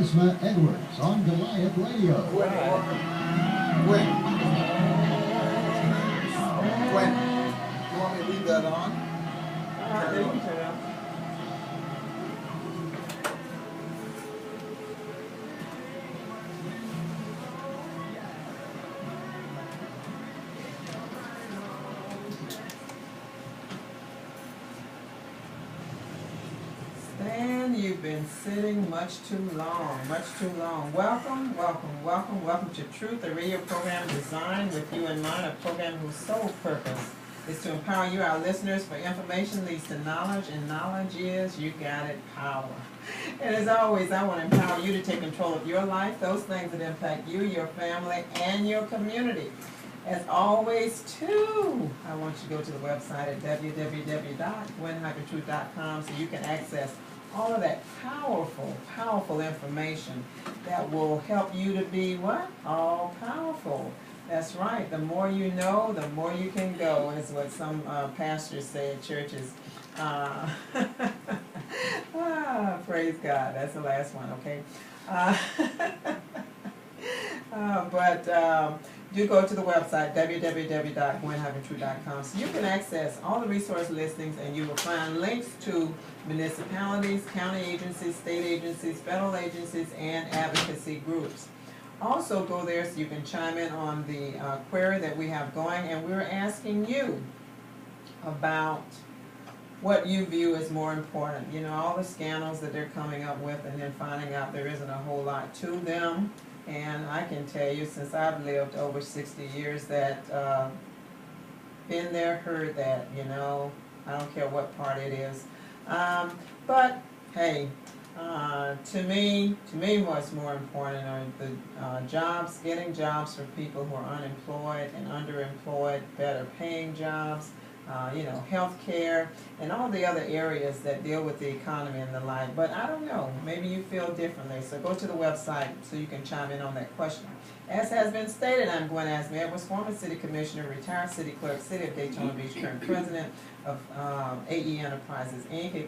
Azama-Edwards on Goliath Radio. Gwen, you want me to leave that on? There you go. Stan, you've been sitting much too long, much too long. Welcome, welcome, welcome, welcome to Truth, a radio program designed with you in mind, a program whose sole purpose is to empower you, our listeners, for information leads to knowledge, and knowledge is, you got it, power. And as always, I want to empower you to take control of your life, those things that impact you, your family, and your community. As always, too, I want you to go to the website at www.gwen-truth.com so you can access all of that powerful, powerful information that will help you to be what? All powerful. That's right. The more you know, the more you can go, is what some pastors say at churches. Praise God. That's the last one, okay? Do go to the website, www.gwen-truth.com, so you can access all the resource listings, and you will find links to municipalities, county agencies, state agencies, federal agencies, and advocacy groups. Also go there so you can chime in on the query that we have going, and we're asking you about what you view as more important. You know, all the scandals that they're coming up with, and then finding out there isn't a whole lot to them. And I can tell you, since I've lived over 60 years, that been there, heard that, you know, I don't care what part it is. But hey, to me, what's more important are the jobs, getting jobs for people who are unemployed and underemployed, better paying jobs, you know, health care, and all the other areas that deal with the economy and the like. But I don't know, maybe you feel differently. So go to the website so you can chime in on that question. As has been stated, I'm Gwen Azama-Edwards, former city commissioner, retired city clerk, city of Daytona Beach, current president of AE Enterprises, Inc., a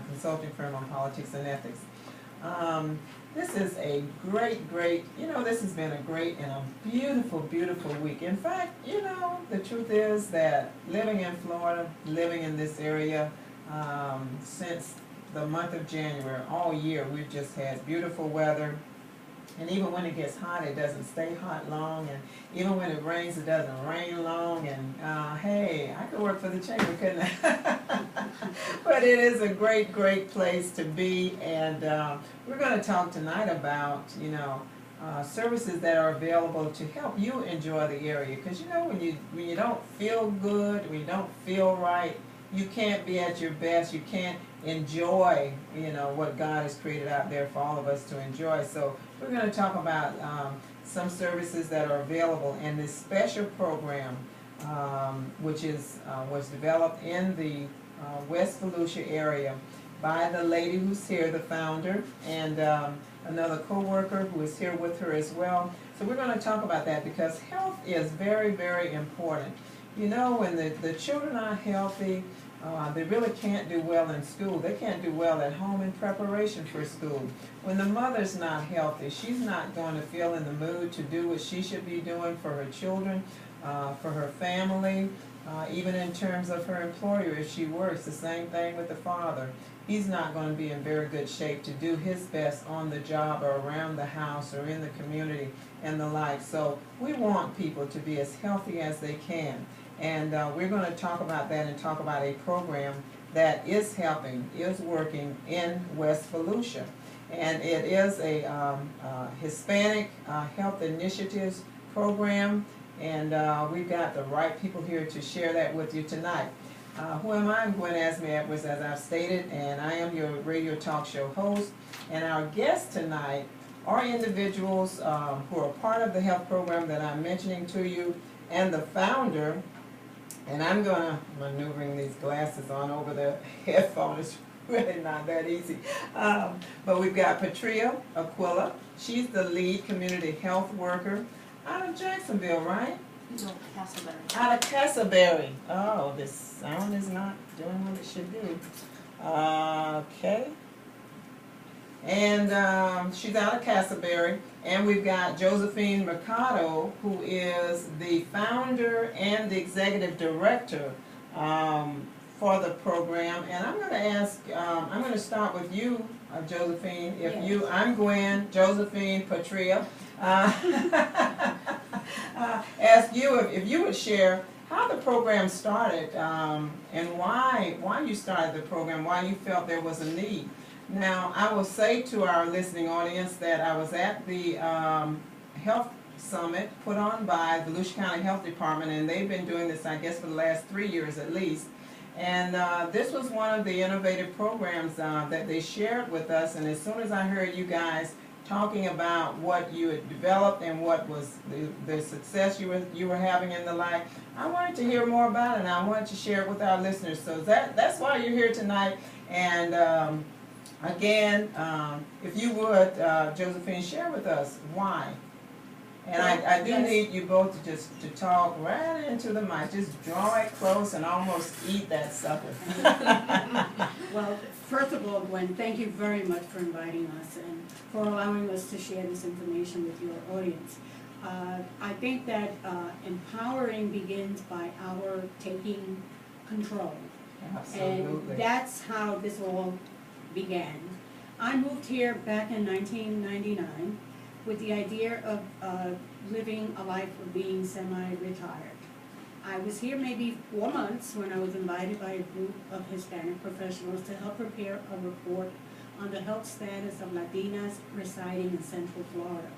consulting firm on politics and ethics. This is a great, you know, this has been a great and a beautiful, beautiful week. In fact, you know, the truth is that living in Florida, living in this area, since the month of January, all year, we've just had beautiful weather. And even when it gets hot, it doesn't stay hot long. And even when it rains, it doesn't rain long. And hey, I could work for the chamber, couldn't I? But it is a great, great place to be. And we're going to talk tonight about, you know, services that are available to help you enjoy the area. Because, you know, when you don't feel good, when you don't feel right, you can't be at your best. You can't enjoy, you know, what God has created out there for all of us to enjoy. So we're going to talk about some services that are available in this special program, which was developed in the West Volusia area by the lady who's here, the founder, and another co-worker who is here with her as well. So we're going to talk about that because health is very, very important. You know, when the children are healthy, they really can't do well in school. They can't do well at home in preparation for school. When the mother's not healthy, she's not going to feel in the mood to do what she should be doing for her children, for her family, even in terms of her employer if she works. The same thing with the father. He's not going to be in very good shape to do his best on the job or around the house or in the community and the like. So we want people to be as healthy as they can. And we're going to talk about that and talk about a program that is helping, is working in West Volusia. And it is a Hispanic Health Initiatives program. And we've got the right people here to share that with you tonight. Who am I? I'm Gwen Azama-Edwards, as I've stated, and I am your radio talk show host. And our guests tonight are individuals who are part of the health program that I'm mentioning to you, and the founder. And I'm going to maneuvering these glasses on over the headphone. It's really not that easy. But we've got Patria Alquila. She's the lead community health worker out of Jacksonville, right? No, Castleberry. Out of Castleberry. Oh, this sound is not doing what it should do. Okay. And she's out of Castleberry. And we've got Josephine Mercado, who is the founder and the executive director for the program. And I'm going to ask, I'm going to start with you, Josephine. If you, I'm Gwen, Josephine, Patria. Ask you if you would share how the program started and why you started the program, why you felt there was a need. Now, I will say to our listening audience that I was at the health summit put on by the Volusia County Health Department, and they've been doing this, I guess, for the last 3 years at least. And this was one of the innovative programs that they shared with us, and as soon as I heard you guys talking about what you had developed and what was the success you were having in the life, I wanted to hear more about it, and I wanted to share it with our listeners. So that's why you're here tonight. And again, if you would, Josephine, share with us why. And I do need you both to talk right into the mic. Just draw it close and almost eat that sucker. Well, first of all, Gwen, thank you very much for inviting us and for allowing us to share this information with your audience. I think that empowering begins by our taking control. Absolutely. And that's how this all began. I moved here back in 1999 with the idea of living a life of being semi-retired. I was here maybe 4 months when I was invited by a group of Hispanic professionals to help prepare a report on the health status of Latinas residing in Central Florida.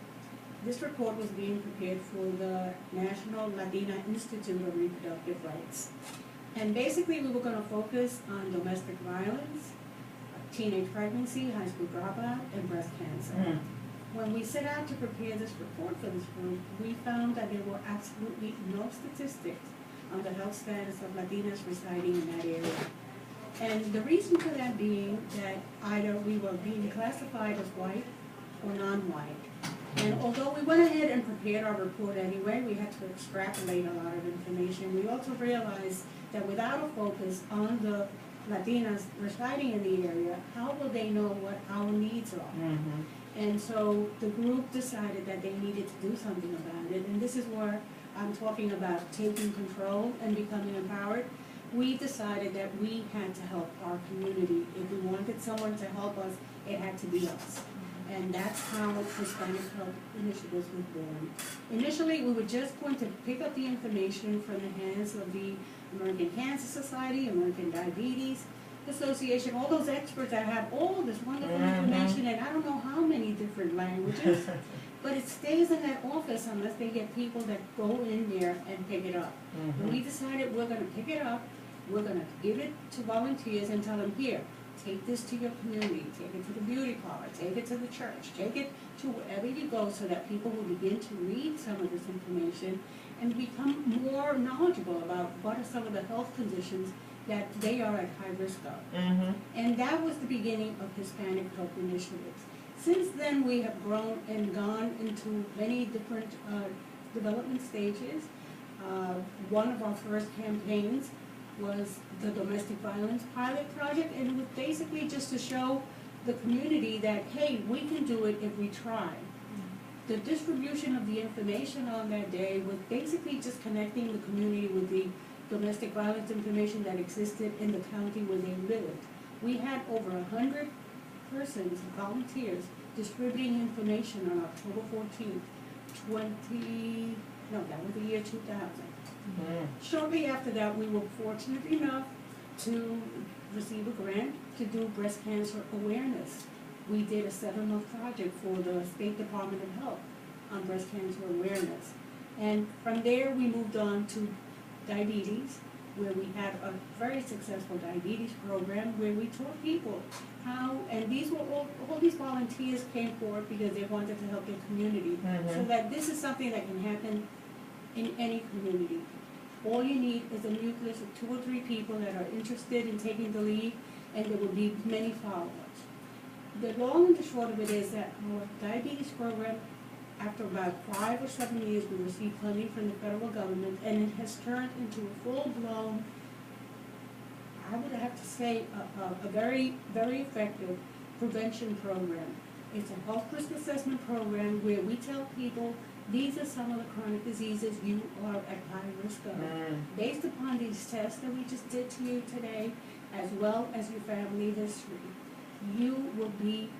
This report was being prepared for the National Latina Institute of Reproductive Rights. And basically we were going to focus on domestic violence, teenage pregnancy, high school dropout, and breast cancer. When we set out to prepare this report for this group, we found that there were absolutely no statistics on the health status of Latinas residing in that area. And the reason for that being that either we were being classified as white or non-white. And although we went ahead and prepared our report anyway, we had to extrapolate a lot of information. We also realized that without a focus on the Latinas residing in the area, how will they know what our needs are? And so the group decided that they needed to do something about it. And this is where I'm talking about taking control and becoming empowered. We decided that we had to help our community. If we wanted someone to help us, it had to be us. And that's how Hispanic Health Initiatives was born. Initially, we were just going to pick up the information from the hands of the American Cancer Society, American Diabetes Association, all those experts that have all this wonderful information in I don't know how many different languages, but it stays in that office unless they get people that go in there and pick it up. And we decided we're going to pick it up, we're going to give it to volunteers and tell them, here, take this to your community, take it to the beauty parlor, take it to the church, take it to wherever you go so that people will begin to read some of this information and become more knowledgeable about what are some of the health conditions that they are at high risk of. And that was the beginning of Hispanic Health Initiatives. Since then, we have grown and gone into many different development stages. One of our first campaigns was the Domestic Violence Pilot Project, and it was basically just to show the community that, hey, we can do it if we try. The distribution of the information on that day was basically just connecting the community with the domestic violence information that existed in the county where they lived. We had over 100 persons, volunteers, distributing information on October 14th, that was the year 2000. Shortly after that, we were fortunate enough to receive a grant to do breast cancer awareness. We did a 7-month project for the State Department of Health on breast cancer awareness. And from there, we moved on to diabetes, where we had a very successful diabetes program where we taught people how, and these were all these volunteers came forward because they wanted to help their community. So that this is something that can happen in any community. All you need is a nucleus of 2 or 3 people that are interested in taking the lead, and there will be many followers. The long and the short of it is that our diabetes program, after about 5 or 7 years, we received funding from the federal government, and it has turned into a full-blown, I would have to say, a very, very effective prevention program. It's a health risk assessment program where we tell people these are some of the chronic diseases you are at high risk of. Based upon these tests that we just did to you today, as well as your family history, you will be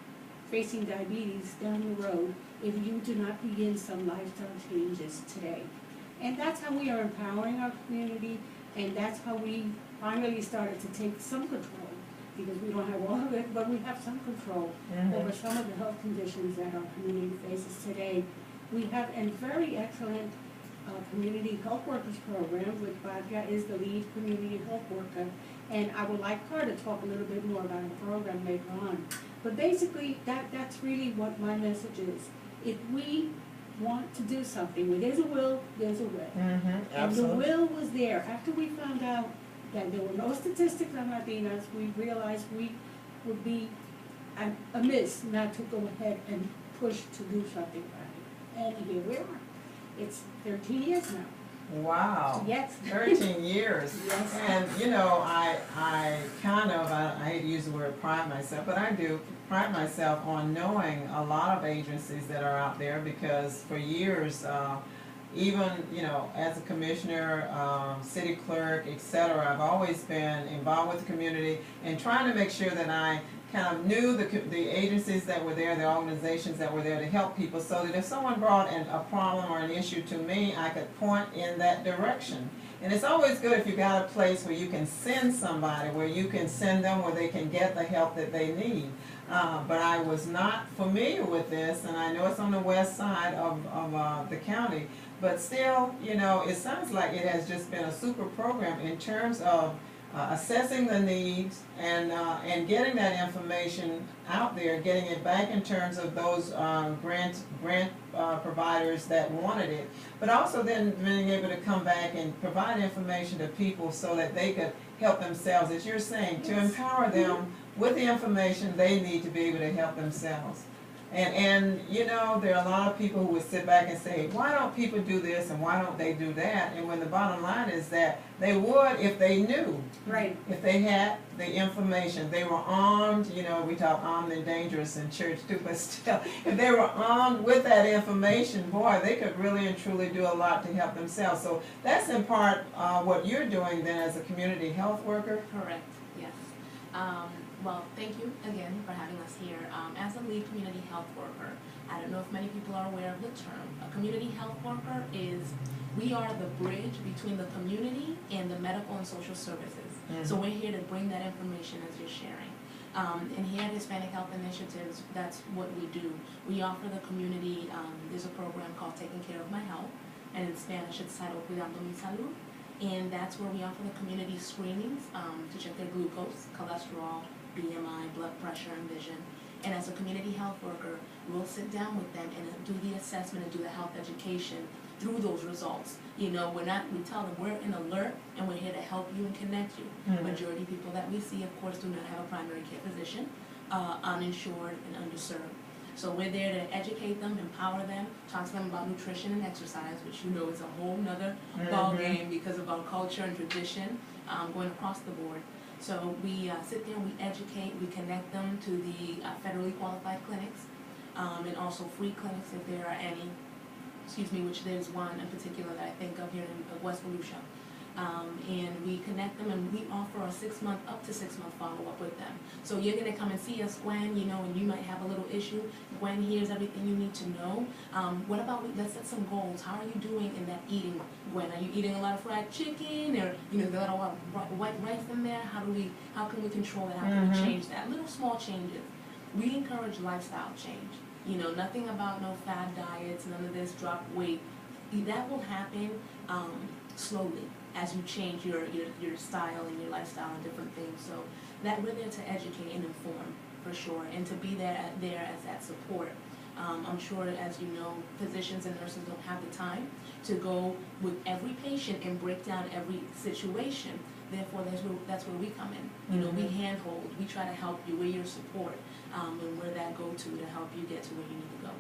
facing diabetes down the road if you do not begin some lifestyle changes today. And that's how we are empowering our community, and that's how we finally started to take some control, because we don't have all of it, but we have some control over some of the health conditions that our community faces today. We have a very excellent community health workers program, which Badja is the lead community health worker, and I would like her to talk a little bit more about the program later on. But basically, that's really what my message is. If we want to do something, where there's a will, there's a way. And the will was there. After we found out that there were no statistics on Latinas, we realized we would be amiss not to go ahead and push to do something about it. And here we are. It's 13 years now. Wow. Yes. 13 years. Yes. And, you know, I kind of, I hate to use the word pride myself, but I do pride myself on knowing a lot of agencies that are out there, because for years, even, you know, as a commissioner, city clerk, etc., I've always been involved with the community and trying to make sure that I kind of knew the agencies that were there, the organizations that were there to help people, so that if someone brought in a problem or an issue to me, I could point in that direction. And it's always good if you got a place where you can send somebody, where you can send them where they can get the help that they need. But I was not familiar with this, and I know it's on the west side of the county, but still, you know, it sounds like it has just been a super program in terms of assessing the needs and getting that information out there, getting it back in terms of those grant providers that wanted it, but also then being able to come back and provide information to people so that they could help themselves, as you're saying, to empower them with the information they need to be able to help themselves. And you know, there are a lot of people who would sit back and say, why don't people do this and why don't they do that? And when the bottom line is that they would if they knew. Right. If they had the information. They were armed, you know, we talk armed and dangerous in church too, but still, if they were armed with that information, boy, they could really and truly do a lot to help themselves. So that's in part what you're doing then as a community health worker. Correct, yes. Well, thank you again for having us here. As a lead community health worker, I don't know if many people are aware of the term. A community health worker is, we are the bridge between the community and the medical and social services. So we're here to bring that information as you're sharing. And here at Hispanic Health Initiatives, that's what we do. We offer the community, there's a program called Taking Care of My Health, and in Spanish it's titled Cuidando Mi Salud. And that's where we offer the community screenings to check their glucose, cholesterol, BMI, blood pressure, and vision. And as a community health worker, we'll sit down with them and do the assessment and do the health education through those results. You know, we tell them we're in alert and we're here to help you and connect you. Majority of people that we see, of course, do not have a primary care physician, uninsured and underserved. So we're there to educate them, empower them, talk to them about nutrition and exercise, which you know is a whole nother ball game because of our culture and tradition going across the board. So we sit there and we educate, we connect them to the federally qualified clinics and also free clinics if there are any, which there's one in particular that I think of here in West Volusia. And we connect them and we offer a up to 6 month follow-up with them. So you're gonna come and see us, Gwen, you know, and you might have a little issue. Gwen here's everything you need to know. What about, let's set some goals. How are you doing in that eating, Gwen? Are you eating a lot of fried chicken, or, you know, there's a lot of white rice in there? How can we control that? How can we change that? Little small changes. We encourage lifestyle change. You know, nothing about no fad diets, none of this, drop weight. That will happen slowly as you change your style and your lifestyle and different things. So that we're there to educate and inform for sure, and to be there as that support. I'm sure, as you know, physicians and nurses don't have the time to go with every patient and break down every situation. Therefore, that's where we come in. You know, we handhold, we try to help you, we're your support, and we're that go-to to help you get to where you need to go.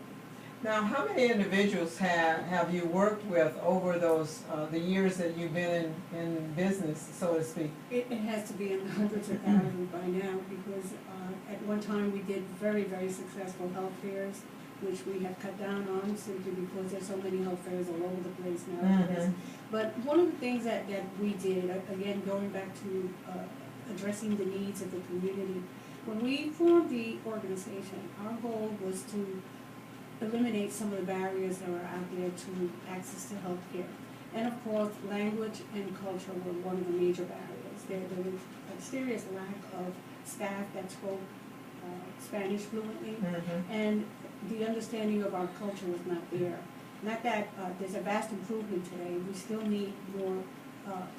Now, how many individuals have you worked with over those, the years that you've been in business, so to speak? It has to be in the hundreds of thousands by now, because at one time we did very, very successful health fairs, which we have cut down on simply because there's so many health fairs all over the place nowadays. But one of the things that we did, again, going back to addressing the needs of the community, when we formed the organization, our goal was to eliminate some of the barriers that were out there to access to health care. And of course, language and culture were one of the major barriers. There was a serious lack of staff that spoke Spanish fluently, and the understanding of our culture was not there. Not that there's a vast improvement today. We still need more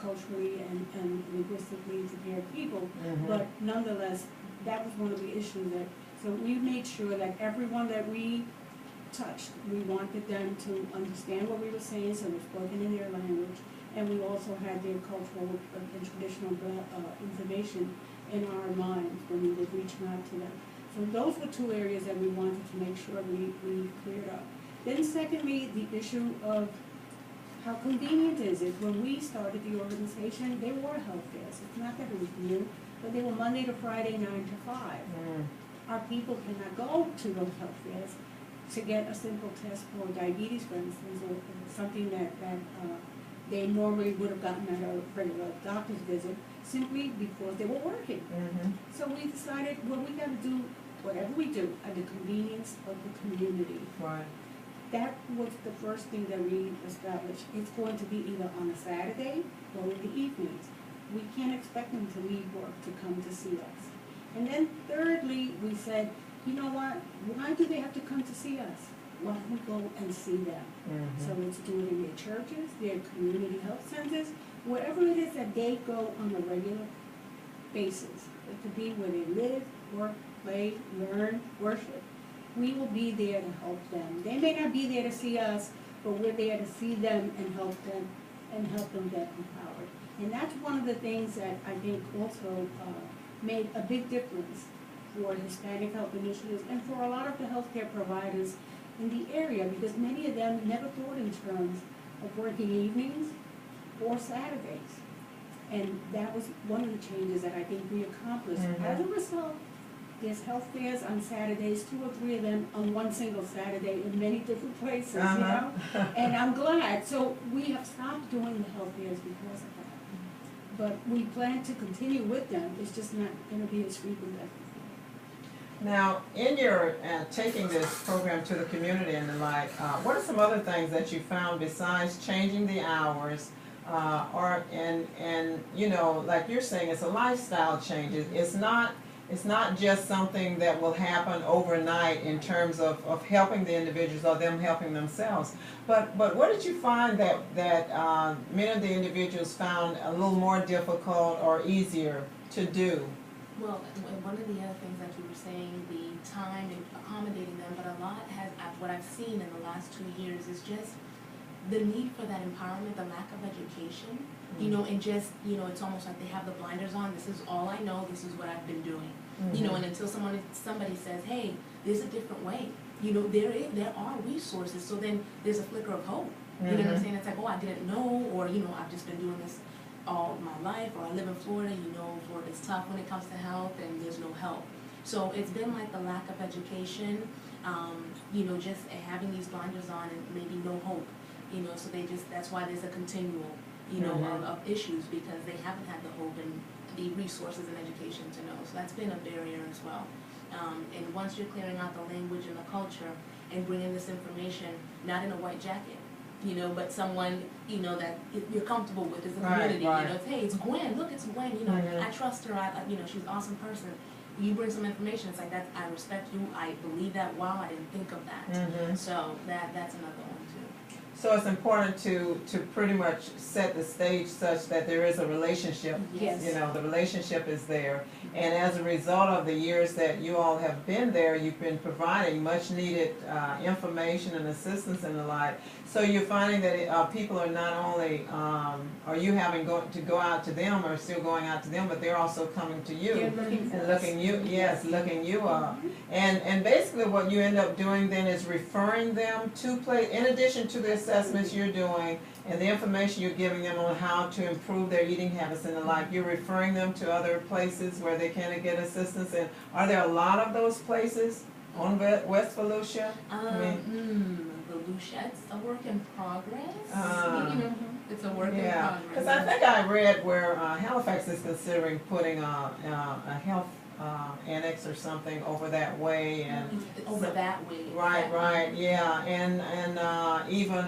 culturally and linguistically prepared people, but nonetheless, that was one of the issues that, so we made sure that everyone that we touched, we wanted them to understand what we were saying, so it was spoken in their language, and we also had their cultural and traditional information in our minds when we were reaching out to them. So those were two areas that we wanted to make sure we cleared up. Then secondly, the issue of how convenient is it? When we started the organization, there were health fairs. It's not that it was new, but they were Monday to Friday, 9 to 5. Our people cannot go to those health fairs to get a simple test for diabetes, for instance, or something that they normally would have gotten at a regular doctor's visit, simply because they were working. So we decided, well, we got to do whatever we do at the convenience of the community. Right. That was the first thing that we established. It's going to be either on a Saturday or in the evenings. We can't expect them to leave work to come to see us. And then thirdly, we said, you know what, why do they have to come to see us? Why don't we go and see them? So let's do it in their churches, their community health centers, wherever it is that they go on a regular basis. It could be where they live, work, play, learn, worship. We will be there to help them. They may not be there to see us, but we're there to see them and help them get empowered. And that's one of the things that I think also made a big difference for Hispanic health initiatives and for a lot of the healthcare providers in the area, because many of them never thought in terms of working evenings or Saturdays. And that was one of the changes that I think we accomplished. As a result, there's health fairs on Saturdays, 2 or 3 of them on one single Saturday in many different places, you know? And I'm glad. So we have stopped doing the health fairs because of that. But we plan to continue with them. It's just not going to be as frequent as before. Now, in your taking this program to the community and the like, what are some other things that you found besides changing the hours, and you know, like you're saying, it's a lifestyle change. It's not just something that will happen overnight in terms of helping the individuals or them helping themselves. But what did you find that many of the individuals found a little more difficult or easier to do? Well, one of the other things that you were saying, the time and accommodating them, but a lot what I've seen in the last 2 years is just the need for that empowerment, the lack of education, you know, and just, you know, it's almost like they have the blinders on. This is all I know. This is what I've been doing, you know, and until somebody says, hey, there's a different way, you know, there are resources. So then there's a flicker of hope. You know what I'm saying? It's like, oh, I didn't know, or, you know, I've just been doing this all my life, or I live in Florida, you know, Florida's tough when it comes to health and there's no help. So it's been like the lack of education, you know, just having these blinders on and maybe no hope, you know, so that's why there's a continual, you know, of issues, because they haven't had the hope and the resources and education to know. So that's been a barrier as well. And once you're clearing out the language and the culture and bringing this information, not in a white jacket, you know, but someone, you know, that you're comfortable with as a community, you know, hey, it's Gwen, look, it's Gwen, you know, I trust her, you know, she's an awesome person. You bring some information, it's like, I respect you, I believe that, wow, I didn't think of that. So that's another one too. So it's important to pretty much set the stage such that there is a relationship. Yes. You know, the relationship is there. And as a result of the years that you all have been there, you've been providing much needed information and assistance and the like. So you're finding that people are not only, are you having to go out to them or still going out to them, but they're also coming to you. They're looking for And us. looking you up. And basically what you end up doing then is referring them to in addition to the assessments you're doing and the information you're giving them on how to improve their eating habits and the like, you're referring them to other places where they can get assistance. And are there a lot of those places on West Volusia? Volusia, it's a work in progress. It's a work in Yeah, progress. because I think I read where Halifax is considering putting a health annex or something over that way and. Over that way. Right, yeah, and even,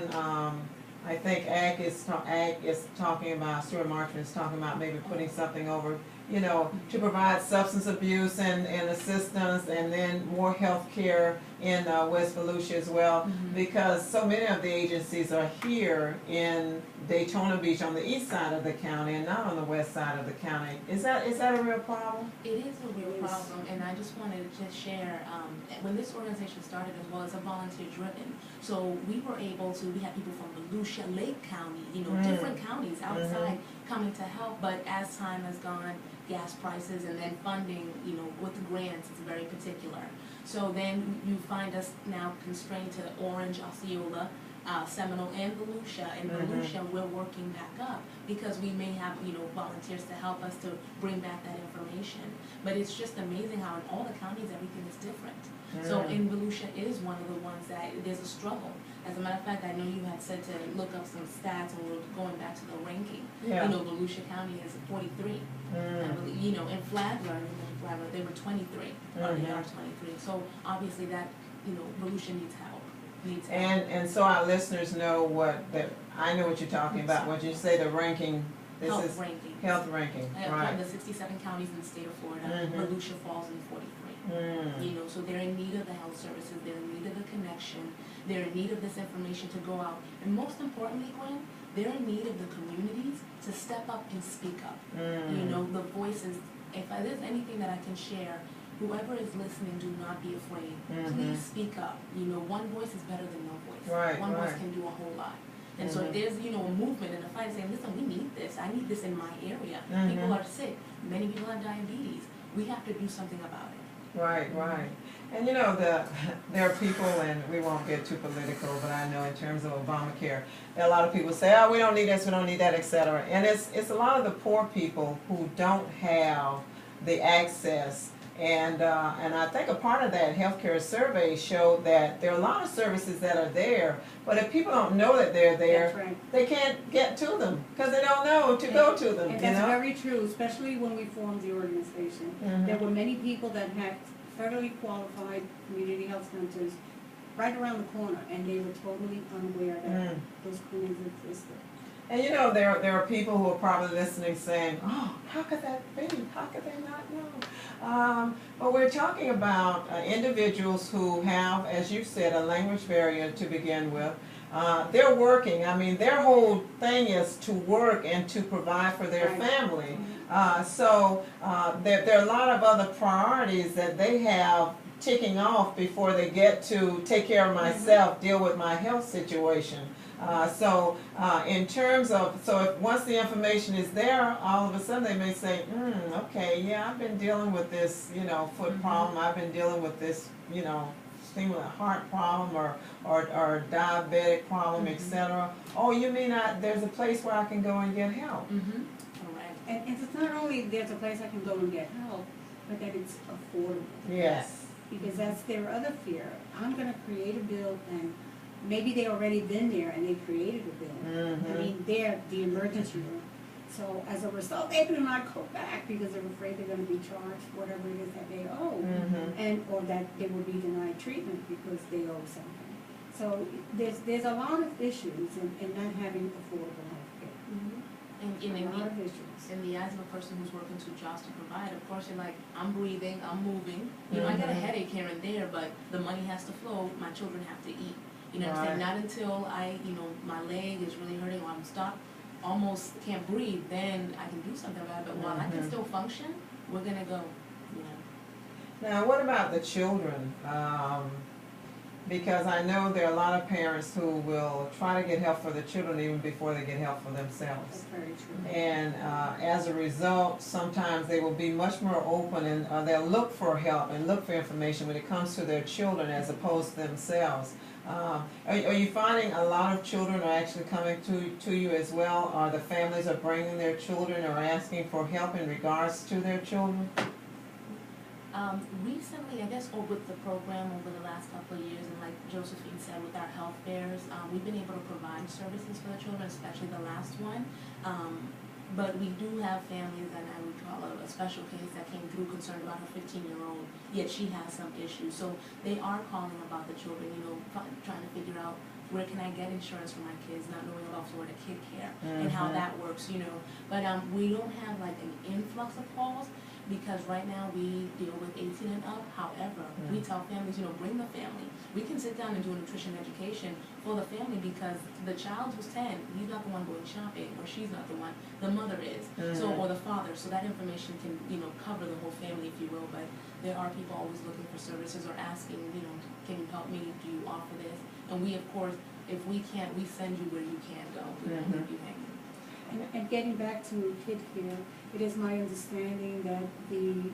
I think Ag is talking about, Stuart Marchman is talking about maybe putting something over, to provide substance abuse and assistance and then more health care in West Volusia as well, because so many of the agencies are here in Daytona Beach on the east side of the county and not on the west side of the county. Is that a real problem? It is a real problem, and I just wanted to just share, when this organization started as well, it's a volunteer driven. So we were able to, we had people from Volusia, Lake County, different counties outside coming to help, but as time has gone, gas prices and then funding, with the grants, it's very particular. So then you find us now constrained to Orange, Osceola, Seminole, and Volusia. In Volusia, we're working back up because we may have, volunteers to help us to bring back that information. But it's just amazing how in all the counties, everything is different. So in Volusia is one of the ones that there's a struggle. As a matter of fact, I know you had said to look up some stats and we're going back to the ranking. Yeah. Volusia County is 43. I believe, in Flagler, they were 23, or they are 23. So obviously that, Volusia needs help. And so our listeners know I know what you're talking about. When you say the ranking, this Health is ranking. health ranking, right? From the 67 counties in the state of Florida, Volusia falls in 43. So they're in need of the health services, they're in need of the connection, they're in need of this information to go out. And most importantly, Gwen, they're in need of the communities to step up and speak up. The voices, if there's anything that I can share, whoever is listening, do not be afraid. Please speak up. One voice is better than no voice. Right, One voice can do a whole lot. And so if there's, a movement and a fight saying, listen, we need this. I need this in my area. People are sick. Many people have diabetes. We have to do something about it. Right. And there are people, and we won't get too political, but I know in terms of Obamacare, a lot of people say, oh, we don't need this, we don't need that, etc. And it's a lot of the poor people who don't have the access. And I think a part of that healthcare survey showed that there are a lot of services that are there, but if people don't know that they're there, That's right. they can't get to them because they don't know to go to them. And that's very true, especially when we formed the organization. There were many people that had federally qualified community health centers right around the corner, and they were totally unaware that those clinics existed. And there are people who are probably listening saying, oh, how could that be? How could they not know? But we're talking about individuals who have, as you said, a language barrier to begin with. They're working. I mean, their whole thing is to work and to provide for their family. So there are a lot of other priorities that they have ticking off before they get to take care of myself, deal with my health situation. In terms of, if once the information is there, all of a sudden they may say, okay, yeah, I've been dealing with this, foot problem, I've been dealing with this, thing with a heart problem or diabetic problem, etc. Oh, you mean there's a place where I can go and get help? Correct. And it's not only there's a place I can go and get help, but that it's affordable. Yes. Because that's their other fear. I'm going to create a bill, and maybe they already been there and they created a bill. I mean, they're the emergency room. So as a result, they do not go back because they're afraid they're going to be charged whatever it is that they owe, or that they will be denied treatment because they owe something. So there's a lot of issues in not having affordable health care. And a lot of issues. in the eyes of a person who's working 2 jobs to provide, of course you're like, I'm breathing, I'm moving. I get a headache here and there, but the money has to flow. My children have to eat. I'm saying? Not until my leg is really hurting or I'm almost can't breathe, then I can do something about it. But while I can still function, we're gonna go, you know. Now, what about the children? Because I know there are a lot of parents who will try to get help for the children even before they get help for That's themselves. very true. And as a result, sometimes they will be much more open and they'll look for help and look for information when it comes to their children as opposed to themselves. Are you finding a lot of children are actually coming to you as well? Or the families are bringing their children or asking for help in regards to their children? Recently, I guess, with the program over the last couple of years, and like Josephine said, with our health fairs, we've been able to provide services for the children, especially the last one. But we do have families, and I would call it a special case that came through concerned about her 15-year-old, yet she has some issues. So they are calling about the children, you know, trying to figure out where can I get insurance for my kids, not knowing about Florida Kid Care and how that works, you know. But we don't have like an influx of calls, because right now we deal with 18 and up. However, we tell families, you know, bring the family. We can sit down and do a nutrition education for the family, because the child who's 10, he's not the one going shopping, or she's not the one, the mother is, so, or the father. So that information can, you know, cover the whole family, if you will. But there are people always looking for services or asking, you know, can you help me? Do you offer this? And we, of course, if we can't, we send you where you can go. We don't leave you hanging. And getting back to Kid Care, it is my understanding that the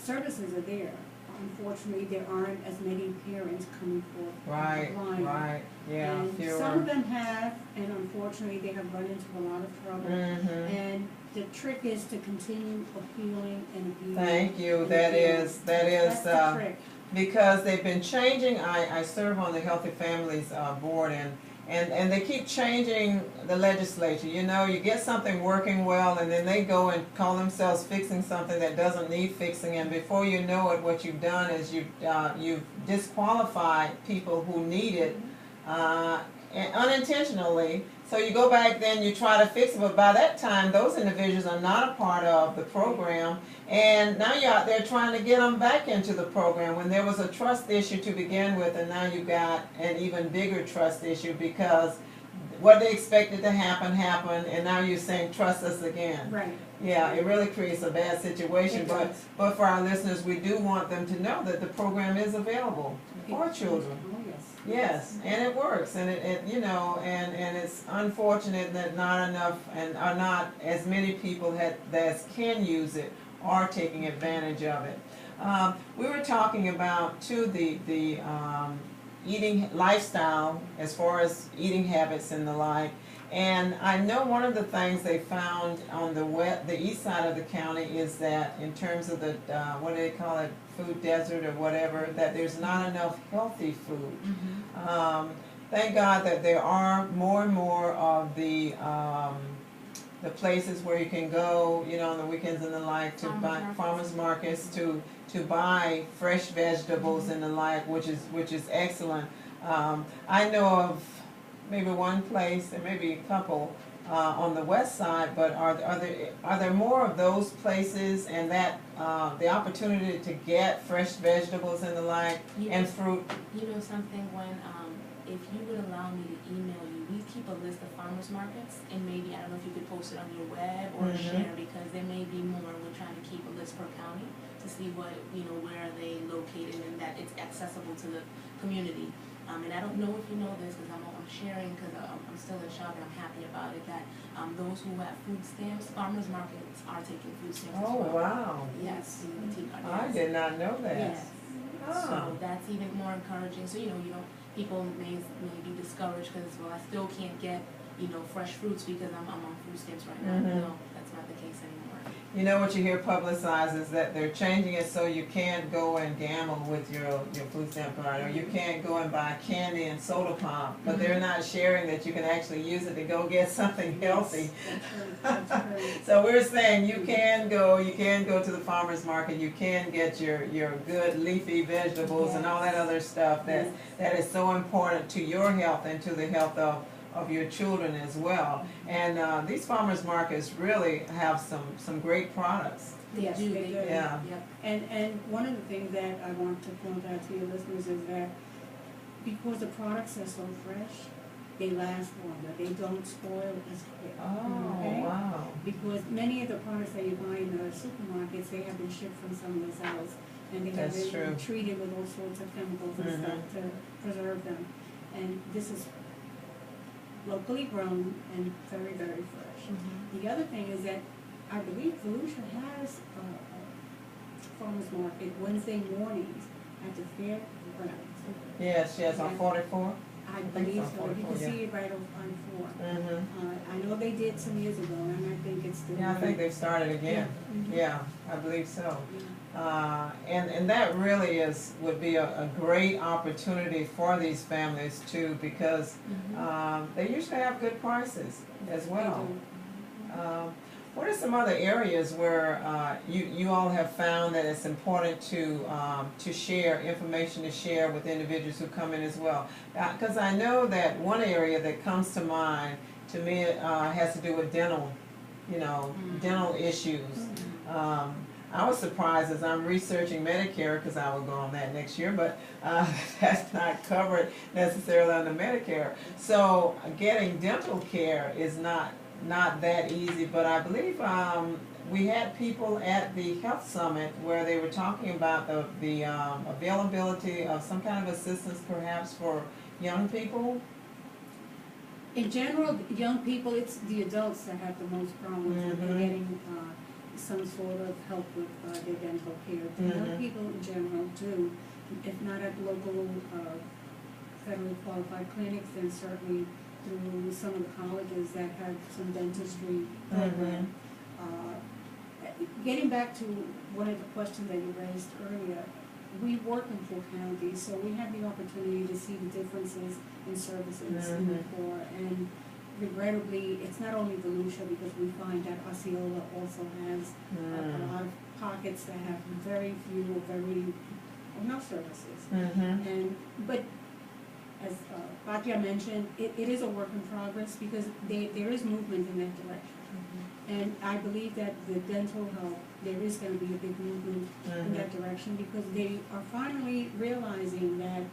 services are there. Unfortunately, there aren't as many parents coming forth. Right, yeah, And fewer. some of them have, and unfortunately, they have run into a lot of trouble. And the trick is to continue appealing and appealing. Thank you, and that appealing. is, That's the trick. because they've been changing. I serve on the Healthy Families Board, and they keep changing the legislature. You know, you get something working well, and then they go and call themselves fixing something that doesn't need fixing, and before you know it, what you've done is you've disqualified people who need it and unintentionally. So you go back, then you try to fix it, but by that time, those individuals are not a part of the program, and now you're out there trying to get them back into the program when there was a trust issue to begin with, and now you've got an even bigger trust issue because what they expected to happen happened, and now you're saying trust us again. Right. Yeah, it really creates a bad situation, It but does. for our listeners, we do want them to know that the program is available for children. Oh, yes. Yes, and it works, and it you know, and it's unfortunate that not enough and are not as many people that can use it are taking advantage of it. We were talking about too the eating lifestyle as far as eating habits and the like. And I know one of the things they found on the east side of the county is that in terms of the, what do they call it, food desert or whatever, that there's not enough healthy food. Thank God that there are more and more of the places where you can go, you know, on the weekends and the like to buy farmers markets to buy fresh vegetables and the like, which is excellent. I know of maybe one place and maybe a couple on the west side, but are there more of those places, and that the opportunity to get fresh vegetables and the like and fruit? You know something, Gwen, if you would allow me to email you, we keep a list of farmers markets, and maybe, I don't know if you could post it on your web or share, because there may be more. We're trying to keep a list per county to see what, you know, where are they located and that it's accessible to the community. And I don't know if you know this, because I'm sharing, because I'm still in shock and I'm happy about it, that those who have food stamps, farmers markets are taking food stamps as Oh, well. wow. Yes, the T card. I did not know that. Yes. Oh. So that's even more encouraging. So, you know, people may be discouraged because, well, I still can't get, you know, fresh fruits because I'm on food stamps right now. No, that's not the case anymore. You know what you hear publicized is that they're changing it so you can't go and gamble with your food stamp card, or you can't go and buy candy and soda pop, but they're not sharing that you can actually use it to go get something healthy. That's right. So we're saying you can go to the farmer's market, you can get your good leafy vegetables and all that other stuff that is so important to your health and to the health of your children as well. And these farmers markets really have some great products. Yes, they do. Yeah. Yep. And one of the things that I want to point out to your listeners is that because the products are so fresh, they last longer, they don't spoil as quick. Oh, Okay? wow. Because many of the products that you buy in the supermarkets, they have been shipped from somewhere else, and they have That's been true. treated with all sorts of chemicals and stuff to preserve them. And this is locally grown and very, very fresh. The other thing is that I believe Volusia has a farmer's market Wednesday mornings at the fairgrounds. Yes, yes, on 44. I think believe so, so, you can 44, see it right on 4. Mm-hmm. I know they did some years ago, and I think it's still. Yeah, I think they've started again. Mhm. Yeah, I believe so. Yeah. And that really would be a great opportunity for these families too, because they usually have good prices as well. They do. What are some other areas where you all have found that it's important to share information, to share with individuals who come in as well? Because I know that one area that comes to mind to me has to do with dental, dental issues. I was surprised as I'm researching Medicare, because I will go on that next year, but that's not covered necessarily under Medicare. So getting dental care is not that easy, but I believe we had people at the health summit where they were talking about the availability of some kind of assistance perhaps for young people. In general, young people, it's the adults that have the most problems with getting some sort of help with their dental care. The young people in general do, if not at local federally qualified clinics, then certainly through some of the colleges that have some dentistry program. Getting back to one of the questions that you raised earlier, we work in 4 counties, so we have the opportunity to see the differences in services in the 4. And regrettably, it's not only Volusia, because we find that Osceola also has a lot of pockets that have very few or no services. But as Batya mentioned, it is a work in progress, because there is movement in that direction. And I believe that the dental health, there is going to be a big movement in that direction, because they are finally realizing that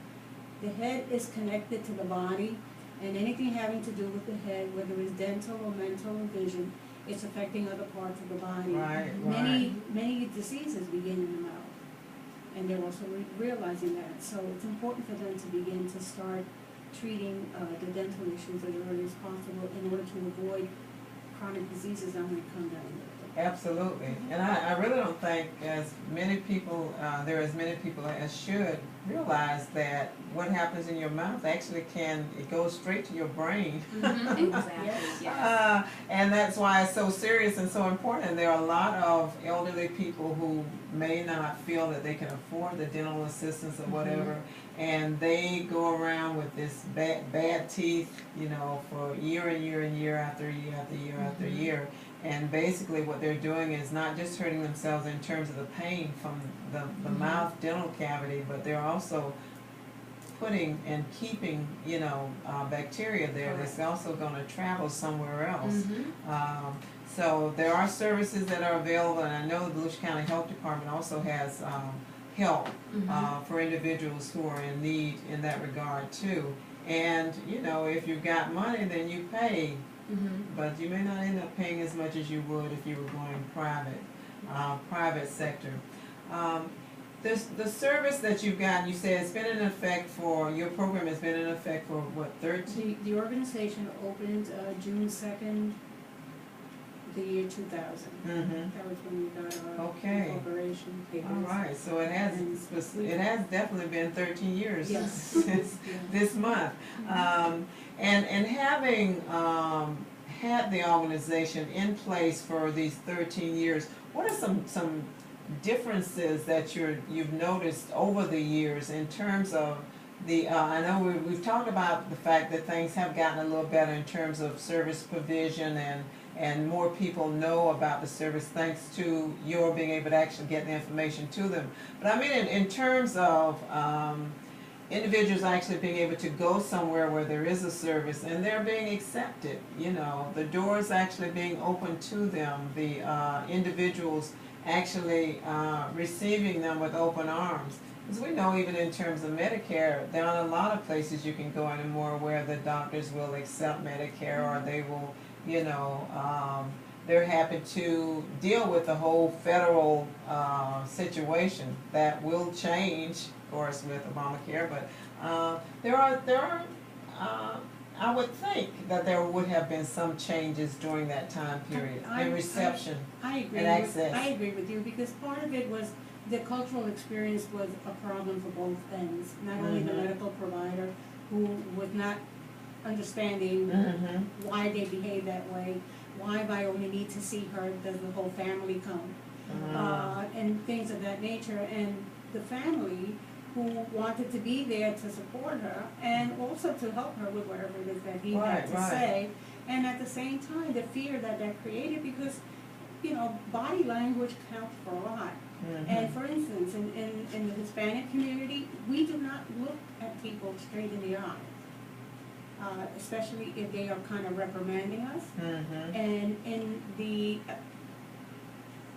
the head is connected to the body, and anything having to do with the head, whether it's dental or mental or vision, it's affecting other parts of the body. Many diseases begin in the mouth, and they're also realizing that. So it's important for them to begin to start treating the dental issues as early as possible in order to avoid chronic diseases that might come down the road. Absolutely. And I really don't think as many people, there are as many people as should realize that what happens in your mouth actually it goes straight to your brain. Exactly, yes. And that's why it's so serious and so important. There are a lot of elderly people who may not feel that they can afford the dental assistance or whatever, and they go around with this bad teeth, for year and year and year after year after year after year. And basically what they're doing is not just hurting themselves in terms of the pain from the mouth dental cavity, but they're also putting and keeping, bacteria there that's also going to travel somewhere else. So there are services that are available, and I know the Volusia County Health Department also has help for individuals who are in need in that regard too. And, if you've got money, then you pay. But you may not end up paying as much as you would if you were going private sector. The service that you've got, you said it's been in effect your program has been in effect for what, 13? The organization opened June 2nd, the year 2000. That was when we got our incorporation papers. All right, so it has definitely been 13 years since this month. And having had the organization in place for these 13 years, what are some differences that you've noticed over the years in terms of I know we've talked about the fact that things have gotten a little better in terms of service provision, and more people know about the service thanks to your being able to actually get the information to them. But I mean in terms of individuals actually being able to go somewhere where there is a service and they're being accepted, the doors actually being open to them, the individuals actually receiving them with open arms. As we know, even in terms of Medicare, there are a lot of places you can go anymore where the doctors will accept Medicare, or they will, you know, they're happy to deal with the whole federal situation that will change, of course, with Obamacare. But there are. I would think that there would have been some changes during that time period in reception I agree and access. I agree with you, because part of it was the cultural experience was a problem for both ends. Not only the medical provider, who was not understanding why they behave that way, why I only need to see her does the whole family come, and things of that nature, and the family who wanted to be there to support her and also to help her with whatever it is that he had to say. And at the same time, the fear that that created, because, you know, body language counts for a lot. And for instance, in the Hispanic community, we do not look at people straight in the eye, especially if they are kind of reprimanding us. And in the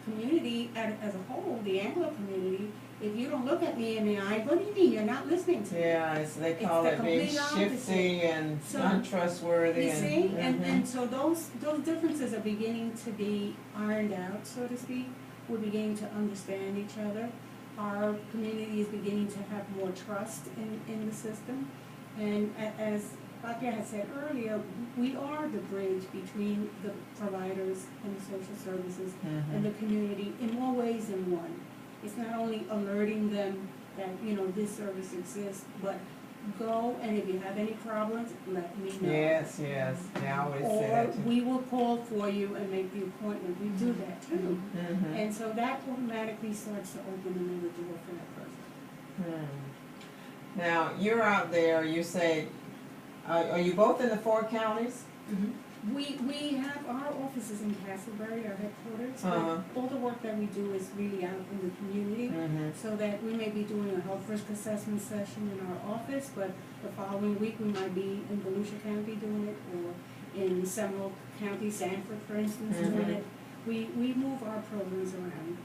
community as a whole, the Anglo community, if you don't look at me in the eye, what do you mean? You're not listening to me. Yeah, they call it being shifty and untrustworthy. You see, and so those differences are beginning to be ironed out, so to speak. We're beginning to understand each other. Our community is beginning to have more trust in the system. And as Alquila had said earlier, we are the bridge between the providers and the social services and the community in more ways than one. It's not only alerting them that, you know, this service exists, but go, and if you have any problems, let me know. Yes, yeah, I always say that too. Or we will call for you and make the appointment. We do that too. And so that automatically starts to open another door for that person. Now, you're out there, you say, are you both in the 4 counties? We have our offices in Castleberry, our headquarters, but all the work that we do is really out in the community, so that we may be doing a health risk assessment session in our office, but the following week we might be in Volusia County doing it, or in Seminole County, Sanford, for instance, doing it. We move our programs around.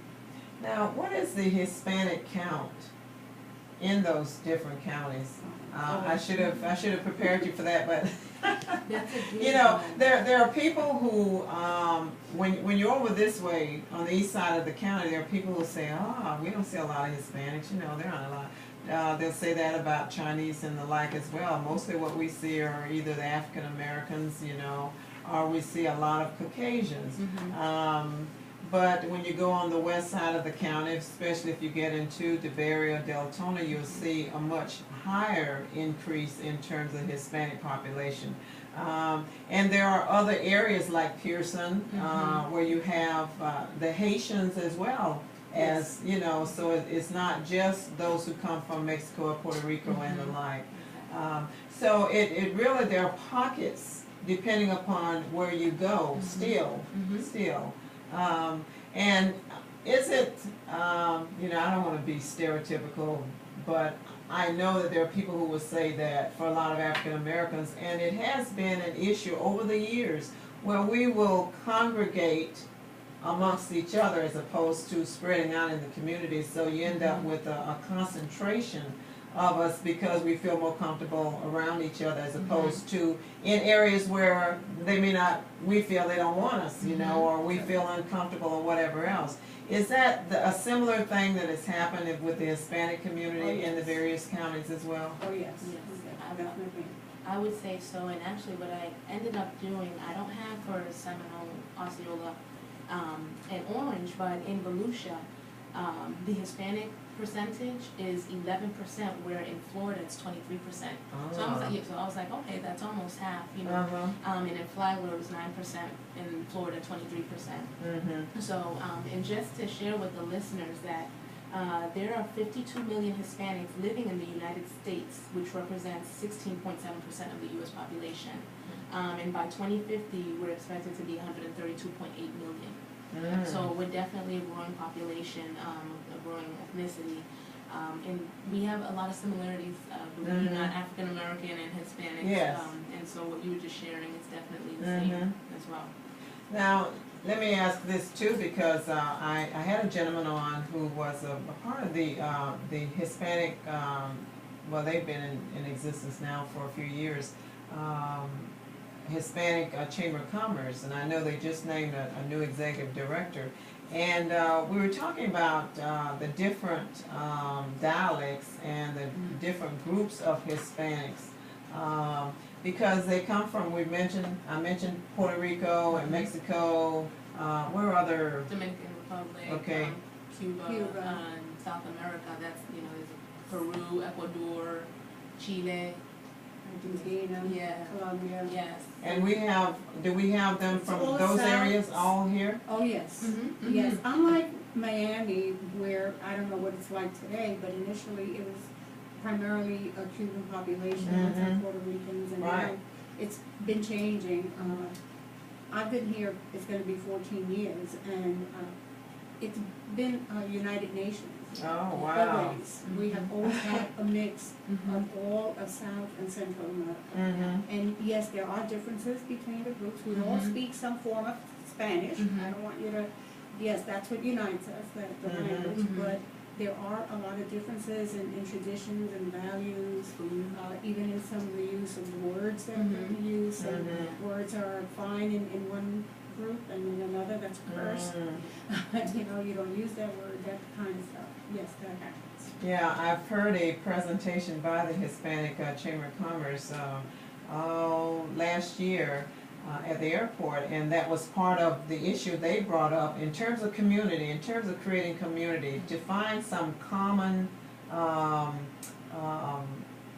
Now, what is the Hispanic count in those different counties? I should have prepared you for that, but you know, there are people who when you're over this way on the east side of the county, there are people who say, we don't see a lot of Hispanics. You know, there aren't a lot. They'll say that about Chinese and the like as well. Mostly what we see are either the African Americans, you know, or we see a lot of Caucasians. But when you go on the west side of the county, especially if you get into DeBerry or Deltona, you'll see a much higher increase in terms of Hispanic population. And there are other areas like Pearson, where you have the Haitians as well, as, you know, so it's not just those who come from Mexico or Puerto Rico and the like. So it really, there are pockets depending upon where you go, still. And is it, you know, I don't want to be stereotypical, but I know that there are people who will say that for a lot of African Americans, and it has been an issue over the years where we will congregate amongst each other as opposed to spreading out in the community, so you end up with a concentration of us because we feel more comfortable around each other as opposed to in areas where they may not, we feel they don't want us, you know, or we feel uncomfortable or whatever else. Is that a similar thing that has happened with the Hispanic community in the various counties as well? Oh, yes. Definitely. I would say so, and actually what I ended up doing, I don't have for Seminole, Osceola, and Orange, but in Volusia, the Hispanic percentage is 11%, where in Florida it's 23%. So I was like, okay, that's almost half, you know. And in Flagler it was 9%, in Florida 23%. So, and just to share with the listeners that there are 52 million Hispanics living in the United States, which represents 16.7% of the U.S. population. And by 2050, we're expected to be 132.8 million. So we're definitely a growing population, a growing ethnicity, and we have a lot of similarities, believe it or not, African American and Hispanic. And so what you were just sharing is definitely the same as well. Now, let me ask this too, because I had a gentleman on who was a part of the Hispanic, well, they've been in existence now for a few years, Hispanic Chamber of Commerce, and I know they just named a new executive director. And we were talking about the different dialects and the different groups of Hispanics. Because they come from, I mentioned Puerto Rico and Mexico, where other, Dominican Republic, Okay. Cuba, South America, that's, there's Peru, Ecuador, Chile, Argentina, Yeah. Colombia. yes. and do we have them from all those South. areas all here? Oh, yes. Mhm, Yes, mhm. unlike Miami, where I don't know what it's like today, but initially it was primarily a Cuban population, and Puerto Ricans, and now Right. it's been changing. I've been here, it's gonna be 14 years, and it's been United Nations. Oh, wow. Always. We have always had a mix of all of South and Central America. Mm-hmm. And yes, there are differences between the groups. We all speak some form of Spanish. I don't want you to, yes, that's what unites us, the language. But there are a lot of differences in traditions and values, even in some of the use of the words that we use. Some words are fine in one group, and in another that's cursed. You don't use that word, that kind of stuff. Yes, that happens. Yeah, I've heard a presentation by the Hispanic Chamber of Commerce last year at the airport, and that was part of the issue they brought up in terms of community, in terms of creating community, to find some common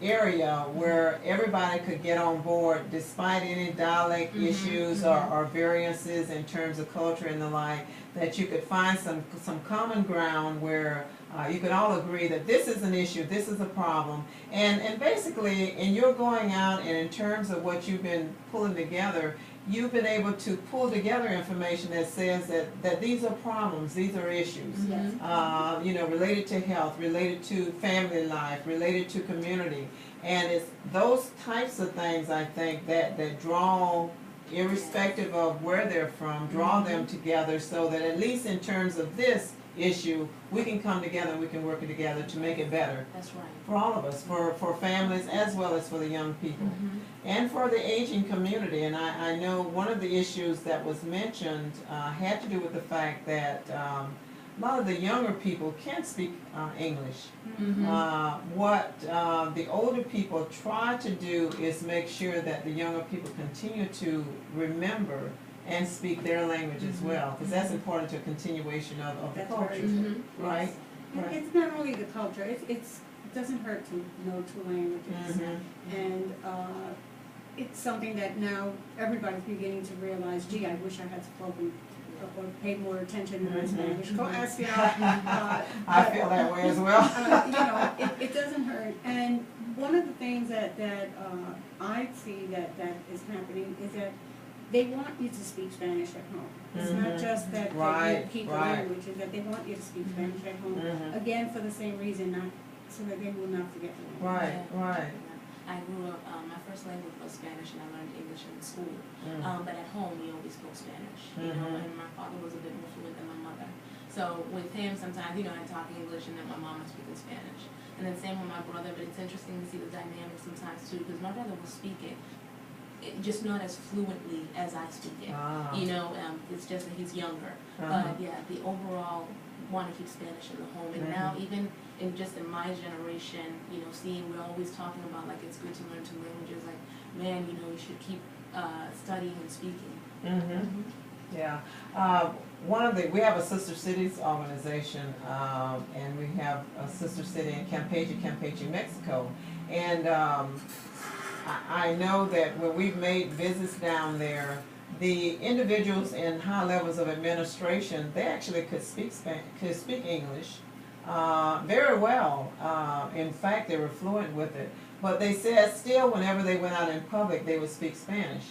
area where everybody could get on board despite any dialect issues or variances in terms of culture and the like, that you could find some common ground where you could all agree that this is an issue, this is a problem, and basically in your going out and in terms of what you've been pulling together, you've been able to pull together information that says that these are problems, these are issues, related to health, related to family life, related to community. And it's those types of things, I think, that draw, irrespective of where they're from, draw them together so that at least in terms of this issue, we can come together and we can work together to make it better. That's right. For all of us, for families as well as for the young people. And for the aging community. And I know one of the issues that was mentioned had to do with the fact that a lot of the younger people can't speak English. What the older people try to do is make sure that the younger people continue to remember and speak their language as well, because that's important to a continuation of the That's culture, very right? Right. It's not only the culture, it doesn't hurt to know two languages. And it's something that now everybody's beginning to realize, gee, I wish I had spoken or paid more attention to my Spanish. I feel that way as well. It doesn't hurt. And one of the things that I see that is happening is that they want you to speak Spanish at home. It's not just that you keep the language, it's that they want you to speak Spanish at home. Again, for the same reason, not so that they will not forget the language. Right. I grew up, my first language was Spanish, and I learned English in school. But at home, we always spoke Spanish, and my father was a bit more fluent than my mother. So with him, sometimes, I talk English, and then my mom was speaking Spanish. And then same with my brother, but it's interesting to see the dynamics sometimes too, because my brother will speak it, just not as fluently as I speak it. It's just that he's younger. But yeah, the overall want to keep Spanish in the home. And now even in my generation, seeing we're always talking about like it's good to learn two languages. Like, man, you should keep studying and speaking. Yeah. We have a Sister Cities organization, and we have a sister city in Campeche, Mexico. And I know that when we've made visits down there, the individuals in high levels of administration, they actually could speak English very well. In fact, they were fluent with it. But they said still whenever they went out in public, they would speak Spanish.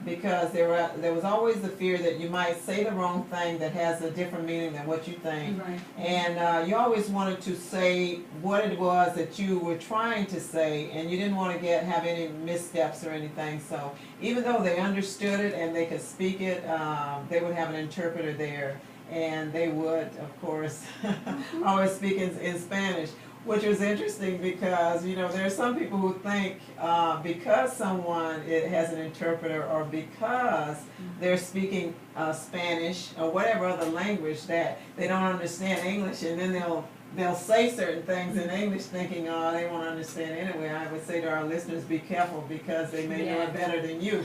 because there was always the fear that you might say the wrong thing that has a different meaning than what you think. Right. And you always wanted to say what it was that you were trying to say, and you didn't want to have any missteps or anything. So even though they understood it and they could speak it, they would have an interpreter there, and they would, of course, always speak in Spanish. Which was interesting because, you know, there are some people who think because someone has an interpreter or because they're speaking Spanish or whatever other language that they don't understand English, and then they'll say certain things in English thinking, oh, they won't understand anyway. I would say to our listeners, be careful because they may know it better than you.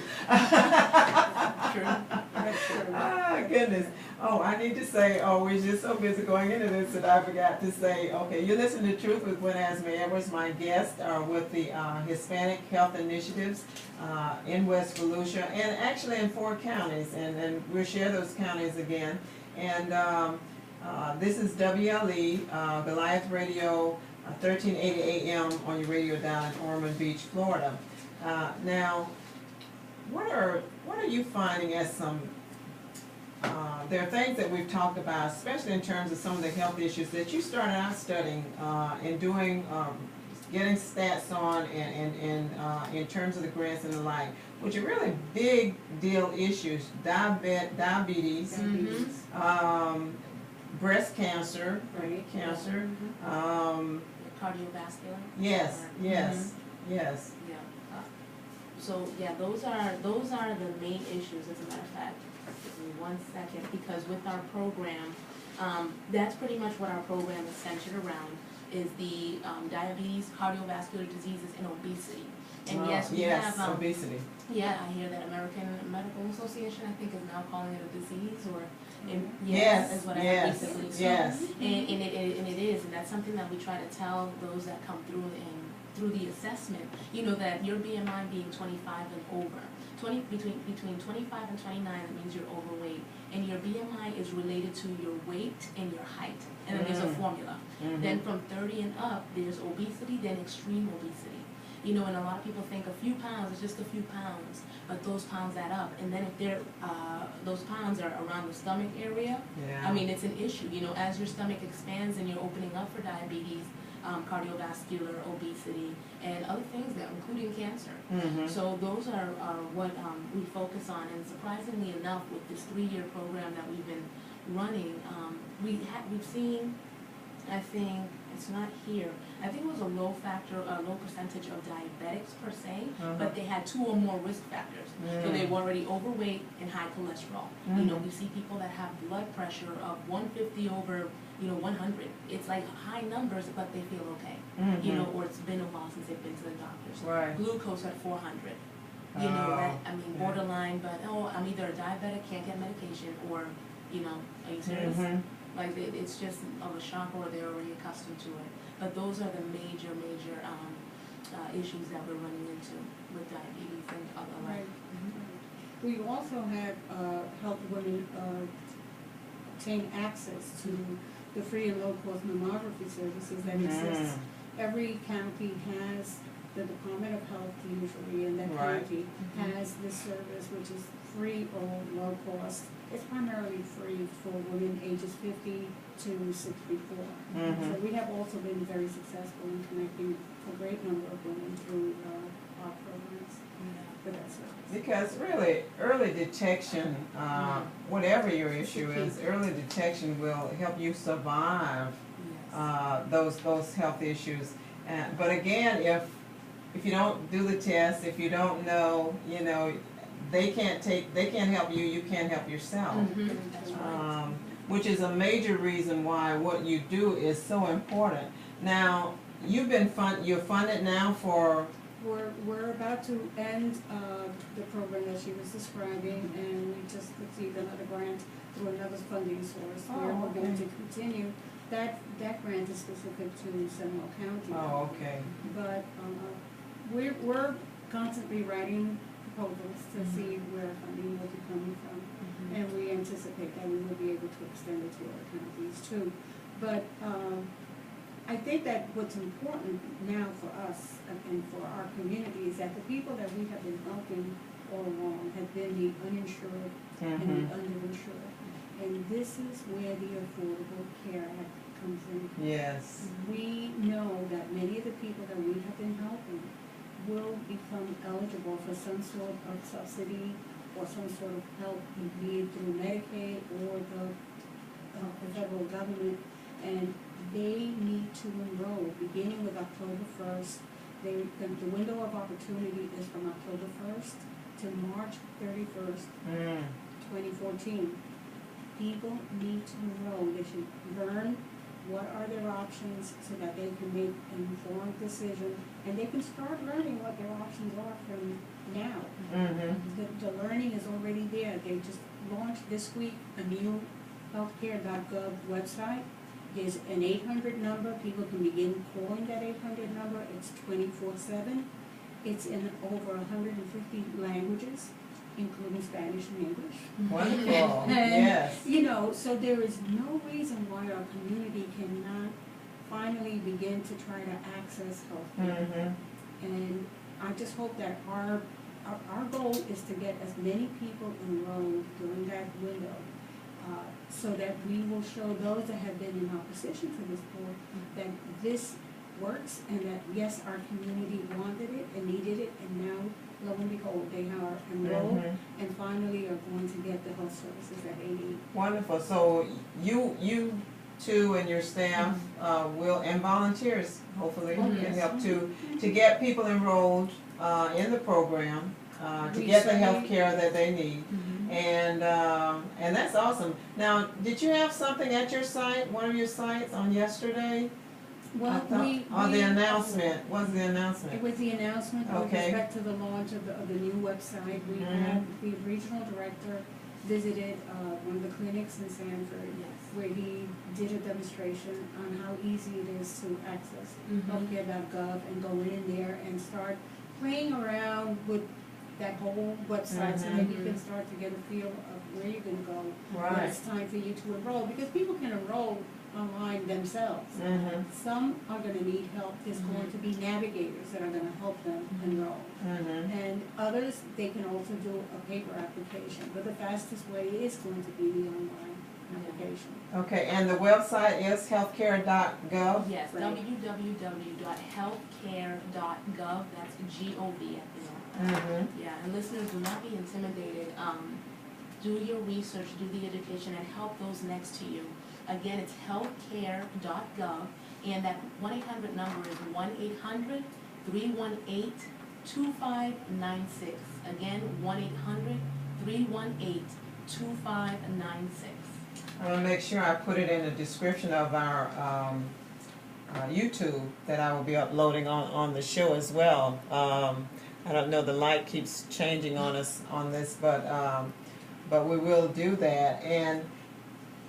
Ah, goodness. Oh, I need to say, we're just so busy going into this that I forgot to say, okay, you listen to Truth with Gwen Azama-Edwards. My guests are with the Hispanic Health Initiatives in West Volusia and actually in 4 counties, and we'll share those counties again. And this is WLE, Goliath Radio, 1380 AM on your radio dial in Ormond Beach, Florida. Now, what are you finding as some, there are things that we've talked about, especially in terms of some of the health issues that you started out studying and doing, getting stats on and in terms of the grants and the like, which are really big deal issues, diabetes, breast cancer, Cardiovascular. yes. Yeah. So yeah, those are the main issues. As a matter of fact, give me 1 second, because with our program, that's pretty much what our program is centered around, is the diabetes, cardiovascular diseases, and obesity. And yes, we have obesity. Yeah, I hear that American Medical Association, I think, is now calling it a disease, or Yes, is what I heard recently. So, yes. and it is, and that's something that we try to tell those that come through and through the assessment. You know, that your BMI being 25 and over, between 25 and 29, that means you're overweight, and your BMI is related to your weight and your height, and then there's a formula. Then from 30 and up, there's obesity, then extreme obesity. You know, and a lot of people think a few pounds is just a few pounds, but those pounds add up. And then if they're, those pounds are around the stomach area, I mean, it's an issue. You know, as your stomach expands and you're opening up for diabetes, cardiovascular, obesity, and other things there, including cancer. So those are what we focus on. And surprisingly enough, with this 3-year program that we've been running, we've seen, I think, it's not here, I think it was a low percentage of diabetics per se, but they had 2 or more risk factors. So they were already overweight and high cholesterol. You know, we see people that have blood pressure of 150 over, 100. It's like high numbers, but they feel okay. You know, or it's been a while since they've been to the doctors. Right. Glucose at 400. You know, that, I mean, borderline, but I'm either a diabetic, can't get medication, or, are you serious? Like, it's just of a shock, or they're already accustomed to it. But those are the major issues that we're running into with diabetes and other life. We also have helped women obtain access to the free and low-cost mammography services that exist. Every county has, the Department of Health usually in that county has this service, which is free or low cost. It's primarily free for women ages 50 to 64. So we have also been very successful in connecting a great number of women through our programs for that service. Because really, early detection, whatever your issue is, early detection will help you survive those health issues. But again, if you don't do the test, if you don't know, they can't help you, you can't help yourself. Which is a major reason why what you do is so important. Now, you're funded now for... We're about to end the program that she was describing, and we just received another grant through another funding source. We're going to continue. That grant is specific to Seminole County. Oh, okay. But we're constantly writing proposals to see where funding will be coming from, and we anticipate that we will be able to extend it to other counties too. But I think that what's important now for us and for our community is that the people that we have been helping all along have been the uninsured and the underinsured. And this is where the Affordable Care Act comes in. Yes. We know that many of the people that we have been helping will become eligible for some sort of subsidy or some sort of help, be it through Medicaid or the federal government, and they need to enroll beginning with October 1st. The window of opportunity is from October 1st to March 31st, 2014. People need to enroll. They should learn what are their options so that they can make an informed decision, and they can start learning what their options are from now. The learning is already there. They just launched this week a new healthcare.gov website. There's an 800 number. People can begin calling that 800 number. It's 24/7. It's in over 150 languages, including Spanish and English. Wonderful. And, Yes. you know, so there is no reason why our community cannot finally begin to try to access healthcare. And I just hope that our goal is to get as many people enrolled during that window, so that we will show those that have been in opposition to this board that this works, and that yes, our community wanted it and needed it, and now lo and behold, they are enrolled and finally are going to get the health services that they need. Wonderful. So you too and your staff will, and volunteers hopefully can help to get people enrolled in the program, to get the health care that they need. And that's awesome. Now, did you have something at your site, one of your sites on yesterday? Well, The announcement. What's the announcement? It was the announcement with respect to the launch of the new website. We had the regional director visited one of the clinics in Sanford, where he did a demonstration on how easy it is to access healthcare.gov and go in there and start playing around with that whole website, so that you can start to get a feel of where you're going to go when it's time for you to enroll, because people can enroll online themselves. Some are going to need help. There's going to be navigators that are going to help them enroll. And others, they can also do a paper application, but the fastest way is going to be the online application. Okay, and the website is healthcare.gov? Yes, www.healthcare.gov, that's G-O-V at the end. Yeah, and listeners, do not be intimidated. Do your research, do the education, and help those next to you. Again, it's healthcare.gov, and that 1-800 number is 1-800-318-2596. Again, 1-800-318-2596. I'm going to make sure I put it in the description of our YouTube that I will be uploading on the show as well. I don't know, the light keeps changing on us on this, but we will do that. And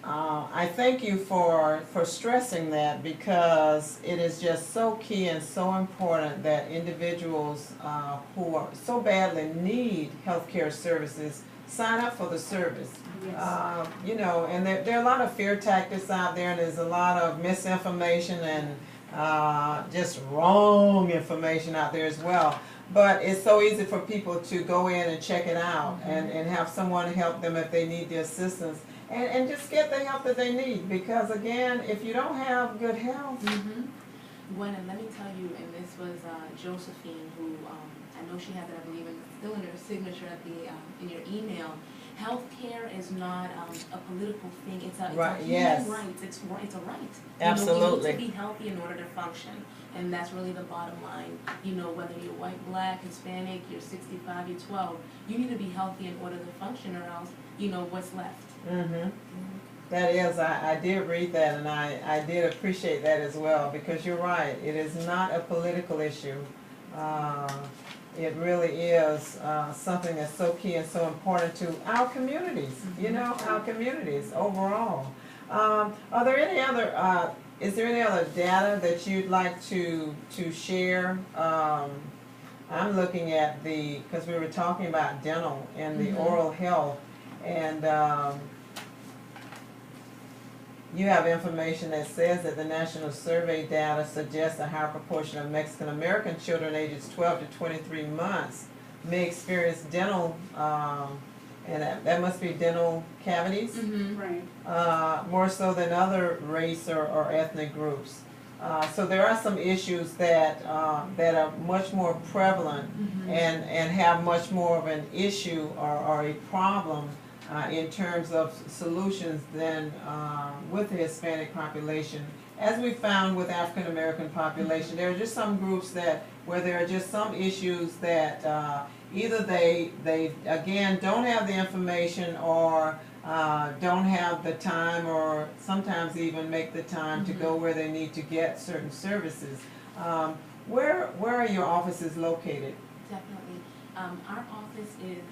I thank you for stressing that, because it is just so key and so important that individuals who are so badly need healthcare services sign up for the service. You know, and there are a lot of fear tactics out there, and there's a lot of misinformation and just wrong information out there as well. But it's so easy for people to go in and check it out and have someone help them if they need the assistance. And just get the help that they need, because again, if you don't have good health. Gwen, and let me tell you, and this was Josephine, who I know she has it, I believe, still in her signature at the in your email. Healthcare is not a political thing. It's a human right. It's a right. Absolutely. You need to be healthy in order to function, and that's really the bottom line. You know, whether you're white, black, Hispanic, you're 65, you're 12, you need to be healthy in order to function, or else, you know, what's left. That is, I did read that, and I did appreciate that as well, because you're right. It is not a political issue. It really is something that's so key and so important to our communities, you know, our communities overall. Are there any other, is there any other data that you'd like to share? I'm looking at because we were talking about dental and the oral health, and you have information that says that the national survey data suggests a higher proportion of Mexican American children ages 12 to 23 months may experience dental, and that must be dental cavities, Right. more so than other race or ethnic groups. So there are some issues that are much more prevalent and have much more of an issue or a problem in terms of solutions than with the Hispanic population. As we found with African American population, there are just some groups where there are just some issues that either they again don't have the information or don't have the time, or sometimes even make the time to go where they need to get certain services. Where are your offices located? Definitely. Our office is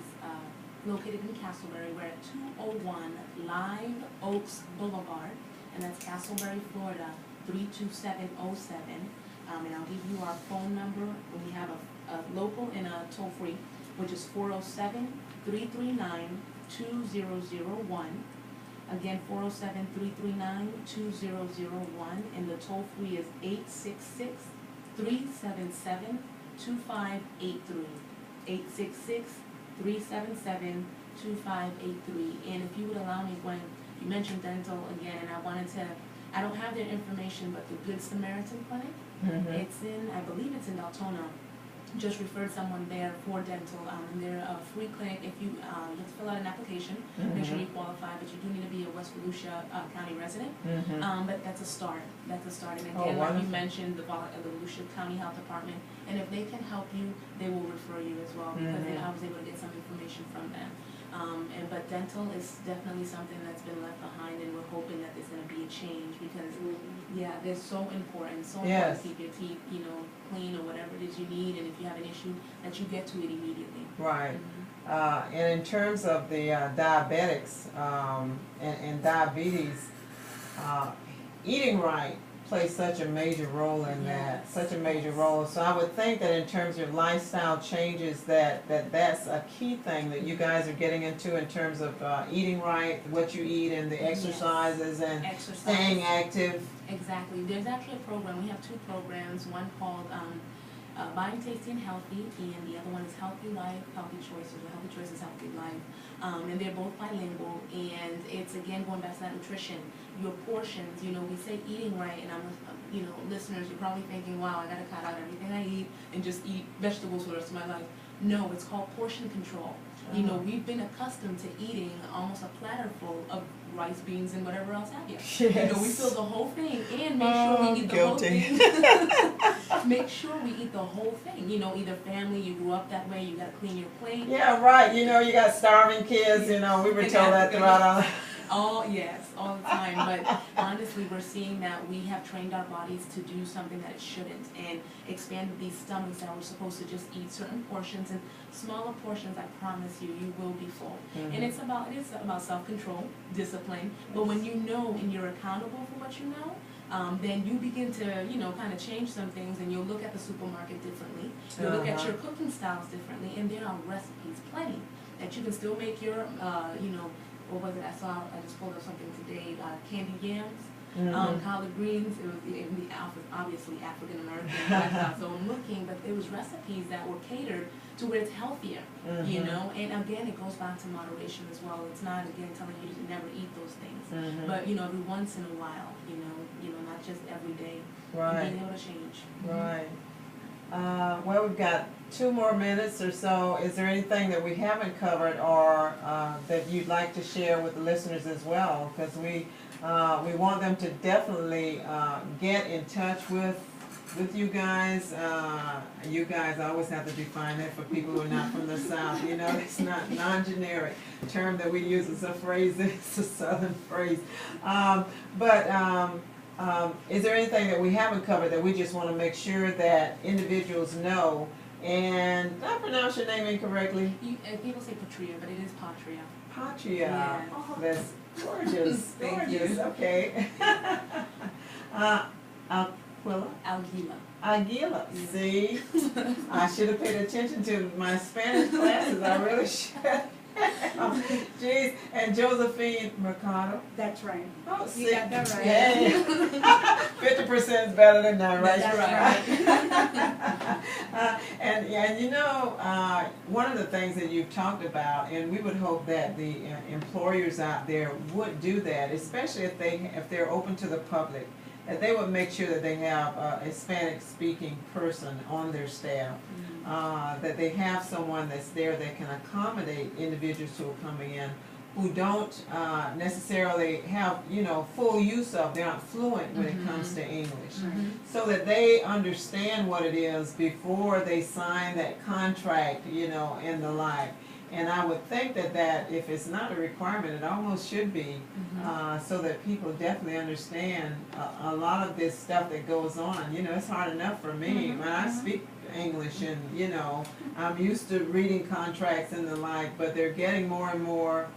located in Castleberry. We're at 201 Live Oaks Boulevard, and that's Castleberry, Florida, 32707. And I'll give you our phone number. We have a local and a toll-free, which is 407-339-2001. Again, 407-339-2001, and the toll-free is 866-377-2583. 866-377-2583. And if you would allow me, Gwen, you mentioned dental again, and I don't have their information, but the Good Samaritan Clinic, it's in, I believe it's in Deltona. Just referred someone there for dental, and they're a free clinic. If you have to fill out an application, make sure you qualify, but you do need to be a West Volusia County resident. But that's a start. And again, like you mentioned, the Volusia County Health Department, and if they can help you, they will refer you as well, because I was able to get some information from them. But dental is definitely something that's been left behind, and we're hoping that there's going to be a change, because they're so important to keep your teeth, clean, or whatever it is you need, and if you have an issue, that you get to it immediately. Right. And in terms of the diabetics and diabetes, eating right plays such a major role in that, such a major role. So I would think that in terms of lifestyle changes, that's a key thing that you guys are getting into in terms of eating right, what you eat, and the exercises and staying active. Exactly. There's actually a program. We have two programs. One called Body, Tasty, and Healthy, and the other one is Healthy Life, Healthy Choices, or Healthy Choices, Healthy Life. And they're both bilingual, and it's again going back to that nutrition. Your portions, we say eating right, and listeners, you're probably thinking, wow, I gotta cut out everything I eat and just eat vegetables for the rest of my life. No, it's called portion control. We've been accustomed to eating almost a platter full of rice, beans, and whatever else have you. Yes. We fill the whole thing, and make sure we eat the whole thing. Make sure we eat the whole thing. Either family, you grew up that way, you gotta clean your plate. Yeah, right. You got starving kids. We were told that throughout our. All the time. But honestly, we're seeing that we have trained our bodies to do something that it shouldn't, and expanded these stomachs that we're supposed to just eat certain portions, and smaller portions. I promise you, you will be full. And it's about self-control, discipline. But when you know and you're accountable for what you know, then you begin to, kind of change some things, and you'll look at the supermarket differently. You'll look at your cooking styles differently, and there are recipes plenty that you can still make your, what was it? I just pulled up something today, candied yams, collard greens. It was obviously African American lifestyle. So I'm looking, but there was recipes that were catered to where it's healthier, and again, it goes back to moderation as well. It's not, again, telling you to never eat those things, but, every once in a while, not just every day, and being able to change. Right. Well, we've got 2 more minutes or so. Is there anything that we haven't covered, or that you'd like to share with the listeners as well? Because we want them to definitely get in touch with you guys. You guys, I always have to define that for people who are not from the South. It's not non-generic term that we use as a phrase. It's a Southern phrase. Is there anything that we haven't covered that we just want to make sure that individuals know? And did I pronounce your name incorrectly? People say Patria, but it is Patria. Patria. Yeah. That's gorgeous. Thank gorgeous. you. Okay. Alquila? Alquila. See? I should have paid attention to my Spanish classes. I really should. Jeez, and Josephine Mercado. That's right. Oh, You see, got that right. yay. 50% is better than none, right? That's And you know, one of the things that you've talked about, and we would hope that the employers out there would do that, especially if they're open to the public, that they would make sure that they have a Hispanic speaking person on their staff. That they have someone that's there that can accommodate individuals who are coming in who don't necessarily have, you know, full use of, they're not fluent when it comes to English. So that they understand what it is before they sign that contract, you know, and the like. And I would think that if it's not a requirement, it almost should be, so that people definitely understand a lot of this stuff that goes on. You know, it's hard enough for me when I speak English, and you know, I'm used to reading contracts and the like, but they're getting more and more,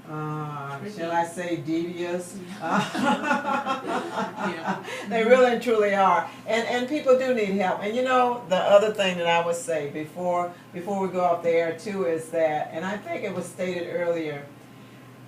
shall I say, devious. They really and truly are, and people do need help. And you know, the other thing that I would say before we go off the air too is that, and I think it was stated earlier,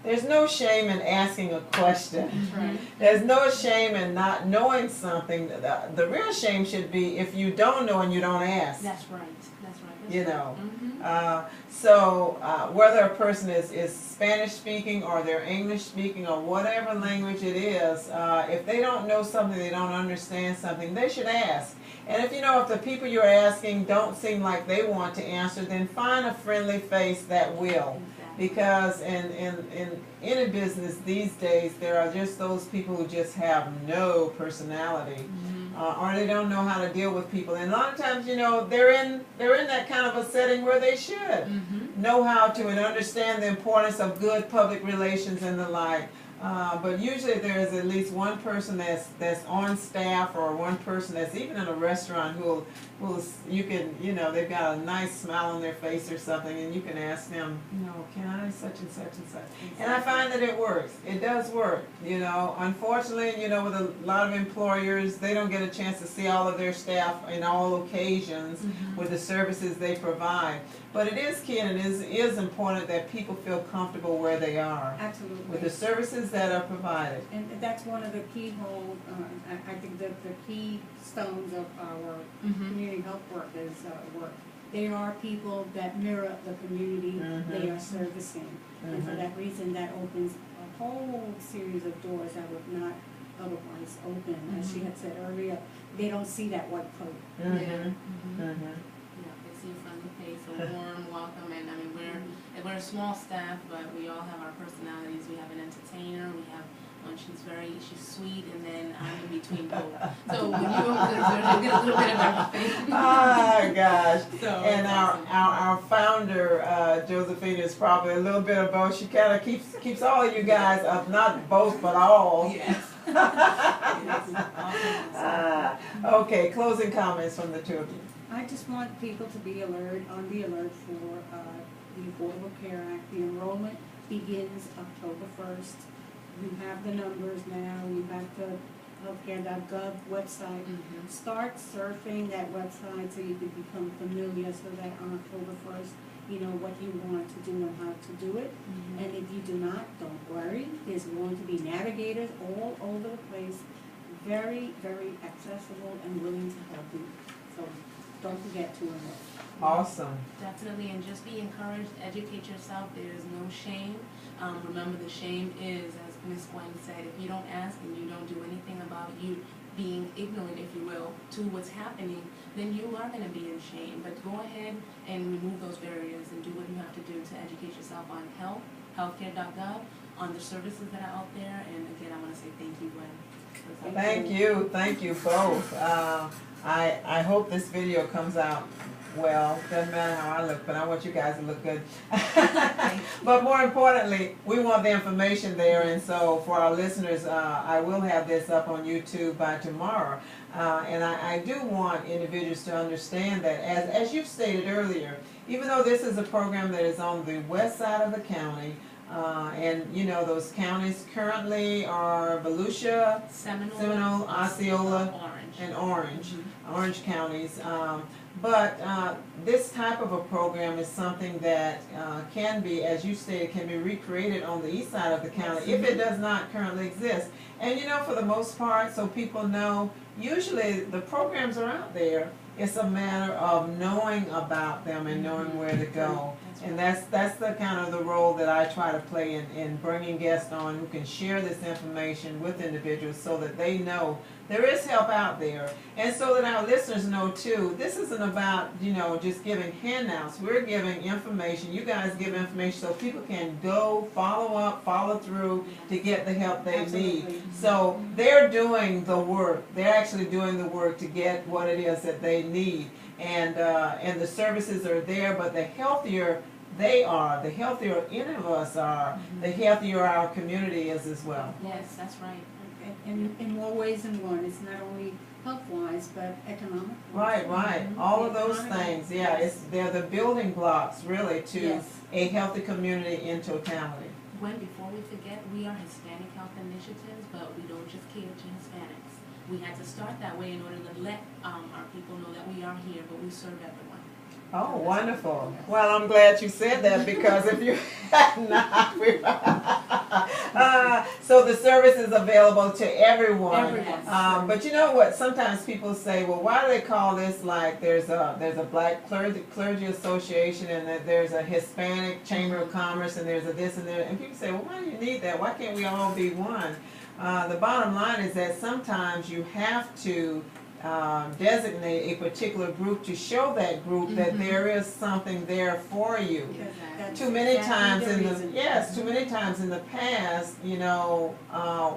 there's no shame in asking a question. Right. There's no shame in not knowing something. The real shame should be if you don't know and you don't ask. That's right. That's right. That's You right. know. So whether a person is Spanish speaking or they're English speaking or whatever language it is, if they don't know something, they don't understand something, they should ask. And if you know, if the people you're asking don't seem like they want to answer, then find a friendly face that will. Because in a business these days, there are just those people who just have no personality, or they don't know how to deal with people. And a lot of times, you know, they're in that kind of a setting where they should know how to and understand the importance of good public relations and the like. But usually there is at least one person that's on staff, or one person that's even in a restaurant who you can, you know, they've got a nice smile on their face or something, and you can ask them, you know, can I such and such and such. And I find that it works. It does work. You know, unfortunately, you know, with a lot of employers, they don't get a chance to see all of their staff in all occasions with the services they provide. But it is key, and it is important that people feel comfortable where they are. Absolutely. With the services that are provided. And that's one of the keyhole, I think the key stones of our community health workers' work. They are people that mirror the community they are servicing. And for that reason, that opens a whole series of doors that would not otherwise open. As she had said earlier, they don't see that white coat. Yeah, they see a friendly face, a warm welcome, and I mean we're a small staff, but we all have our personalities. We have an entertainer, we have one, she's sweet, and then I'm in between both. So when you get a little bit of everything. Oh gosh. So and our founder, Josephine, is probably a little bit of both. She kind of keeps all of you guys up, not both but all. Yes. Okay, closing comments from the two of you. I just want people to be on the alert for the Affordable Care Act. The enrollment begins October 1st. You have the numbers now. You have the healthcare.gov website. Start surfing that website so you can become familiar, so that on October 1st, you know what you want to do and how to do it. And if you do not, don't worry. There's going to be navigators all over the place, very, very accessible and willing to help you. So don't forget to enroll. Awesome. Definitely, and just be encouraged, educate yourself. There is no shame. Remember, the shame is, as Ms. Gwen said, if you don't ask and you don't do anything about you being ignorant, if you will, to what's happening, then you are going to be in shame. But go ahead and remove those barriers and do what you have to do to educate yourself on healthcare.gov, on the services that are out there. And again, I want to say thank you, Gwen. Thank you both. I hope this video comes out well. Doesn't matter how I look, but I want you guys to look good. But more importantly, we want the information there, and so for our listeners, I will have this up on YouTube by tomorrow. And I do want individuals to understand that, as you've stated earlier, even though this is a program that is on the west side of the county, and you know those counties currently are Volusia, Seminole, Osceola, Orange. and Orange counties. But this type of a program is something that can be, as you stated, can be recreated on the east side of the county if it does not currently exist. And you know, for the most part, so people know, usually the programs are out there. It's a matter of knowing about them and knowing where to go. And that's the kind of the role that I try to play in bringing guests on who can share this information with individuals so that they know there is help out there. And so that our listeners know too, this isn't about, you know, just giving handouts. We're giving information. You guys give information so people can go, follow up, follow through to get the help they need. So they're doing the work. They're actually doing the work to get what it is that they need. And the services are there, but the healthier they are, the healthier any of us are, the healthier our community is as well. Yes, that's right. In more ways than one. It's not only health-wise, but economic. Right, right. All of those things, yeah, they're the building blocks really to Yes. a healthy community in totality. Gwen, before we forget, we are Hispanic Health Initiatives, but we don't just cater to Hispanics. We had to start that way in order to let our people know that we are here, but we serve everyone. Oh, wonderful. Well, I'm glad you said that because if you had not, so the service is available to everyone. But you know what? Sometimes people say, well, why do they call this like there's a black clergy association and that there's a Hispanic chamber of commerce and there's a this and that. And people say, well, why do you need that? Why can't we all be one? The bottom line is that sometimes you have to designate a particular group to show that group that there is something there for you. Too many times in the past, you know,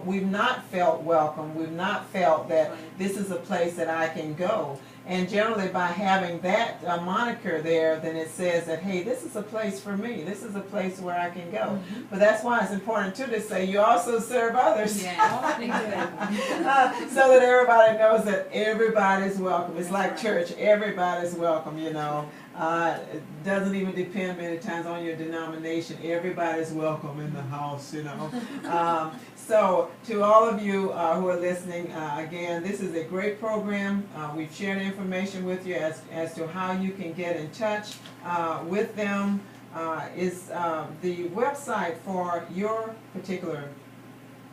we've not felt welcome. We've not felt that this is a place that I can go. And generally by having that moniker there, then it says that, hey, this is a place for me. This is a place where I can go. But that's why it's important too to say you also serve others. Yeah. So that everybody knows that everybody's welcome. It's like church, everybody's welcome, you know. It doesn't even depend many times on your denomination. Everybody's welcome in the house, you know. So to all of you who are listening, again, this is a great program. We've shared information with you as to how you can get in touch with them. Is the website for your particular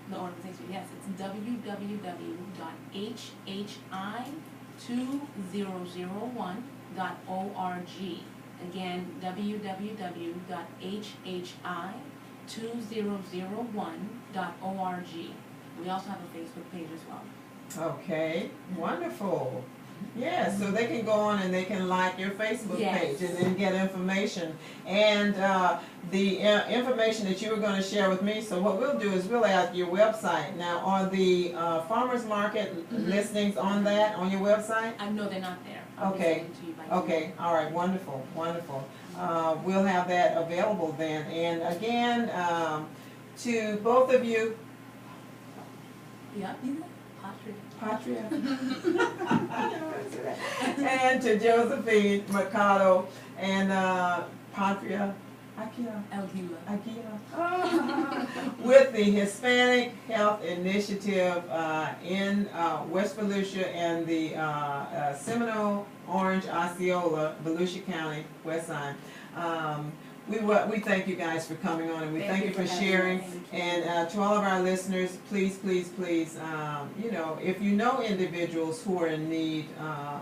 The organization, yes, it's www.hhi2001.org. Again, www.hhi2001.org. We also have a Facebook page as well. Okay, wonderful. Yeah, so they can go on and they can like your Facebook page and then get information. And the information that you were going to share with me, so what we'll do is we'll add your website. Now, are the farmers market listings on that, on your website? No, they're not there. Okay, okay, all right, wonderful, wonderful. We'll have that available then. And again, to both of you. Yep. Patria. And to Josephine Mercado and Patria. Alquila. With the Hispanic Health Initiative in West Volusia and the Seminole, Orange, Osceola, Volusia County, West Side. We thank you guys for coming on, and we thank you for sharing. And to all of our listeners, please, please, please, you know, if you know individuals who are in need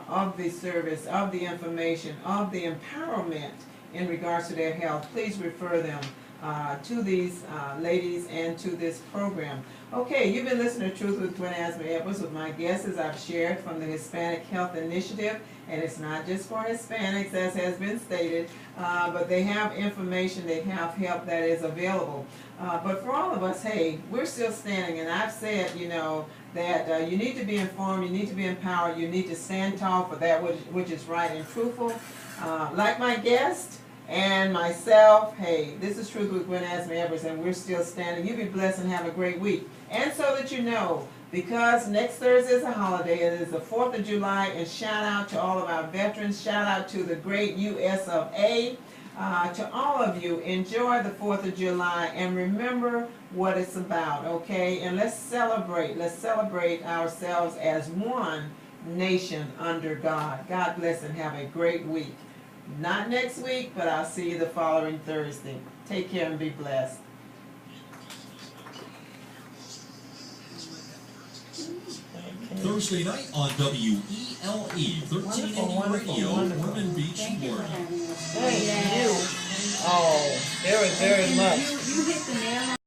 of the service, of the information, of the empowerment in regards to their health, please refer them to these ladies and to this program. Okay, you've been listening to Truth with Gwen Azama-Edwards with my guests as I've shared from the Hispanic Health Initiative. And it's not just for Hispanics, as has been stated, but they have information, they have help that is available. But for all of us, hey, we're still standing, and I've said, you know, that you need to be informed, you need to be empowered, you need to stand tall for that which is right and truthful. Like my guest and myself, hey, this is Truth with Gwen Azama-Edwards, and we're still standing. You be blessed and have a great week. And so that you know, because next Thursday is a holiday, it is the 4th of July, and shout out to all of our veterans, shout out to the great US of A. To all of you, enjoy the 4th of July and remember what it's about, okay? And let's celebrate ourselves as one nation under God. God bless and have a great week. Not next week, but I'll see you the following Thursday. Take care and be blessed. Thursday night on WELE 1380 Radio, Wonderful. Ormond Beach, Thank you for Florida. having us. Thank Yeah. you. Oh, very, very much. You hit the nail on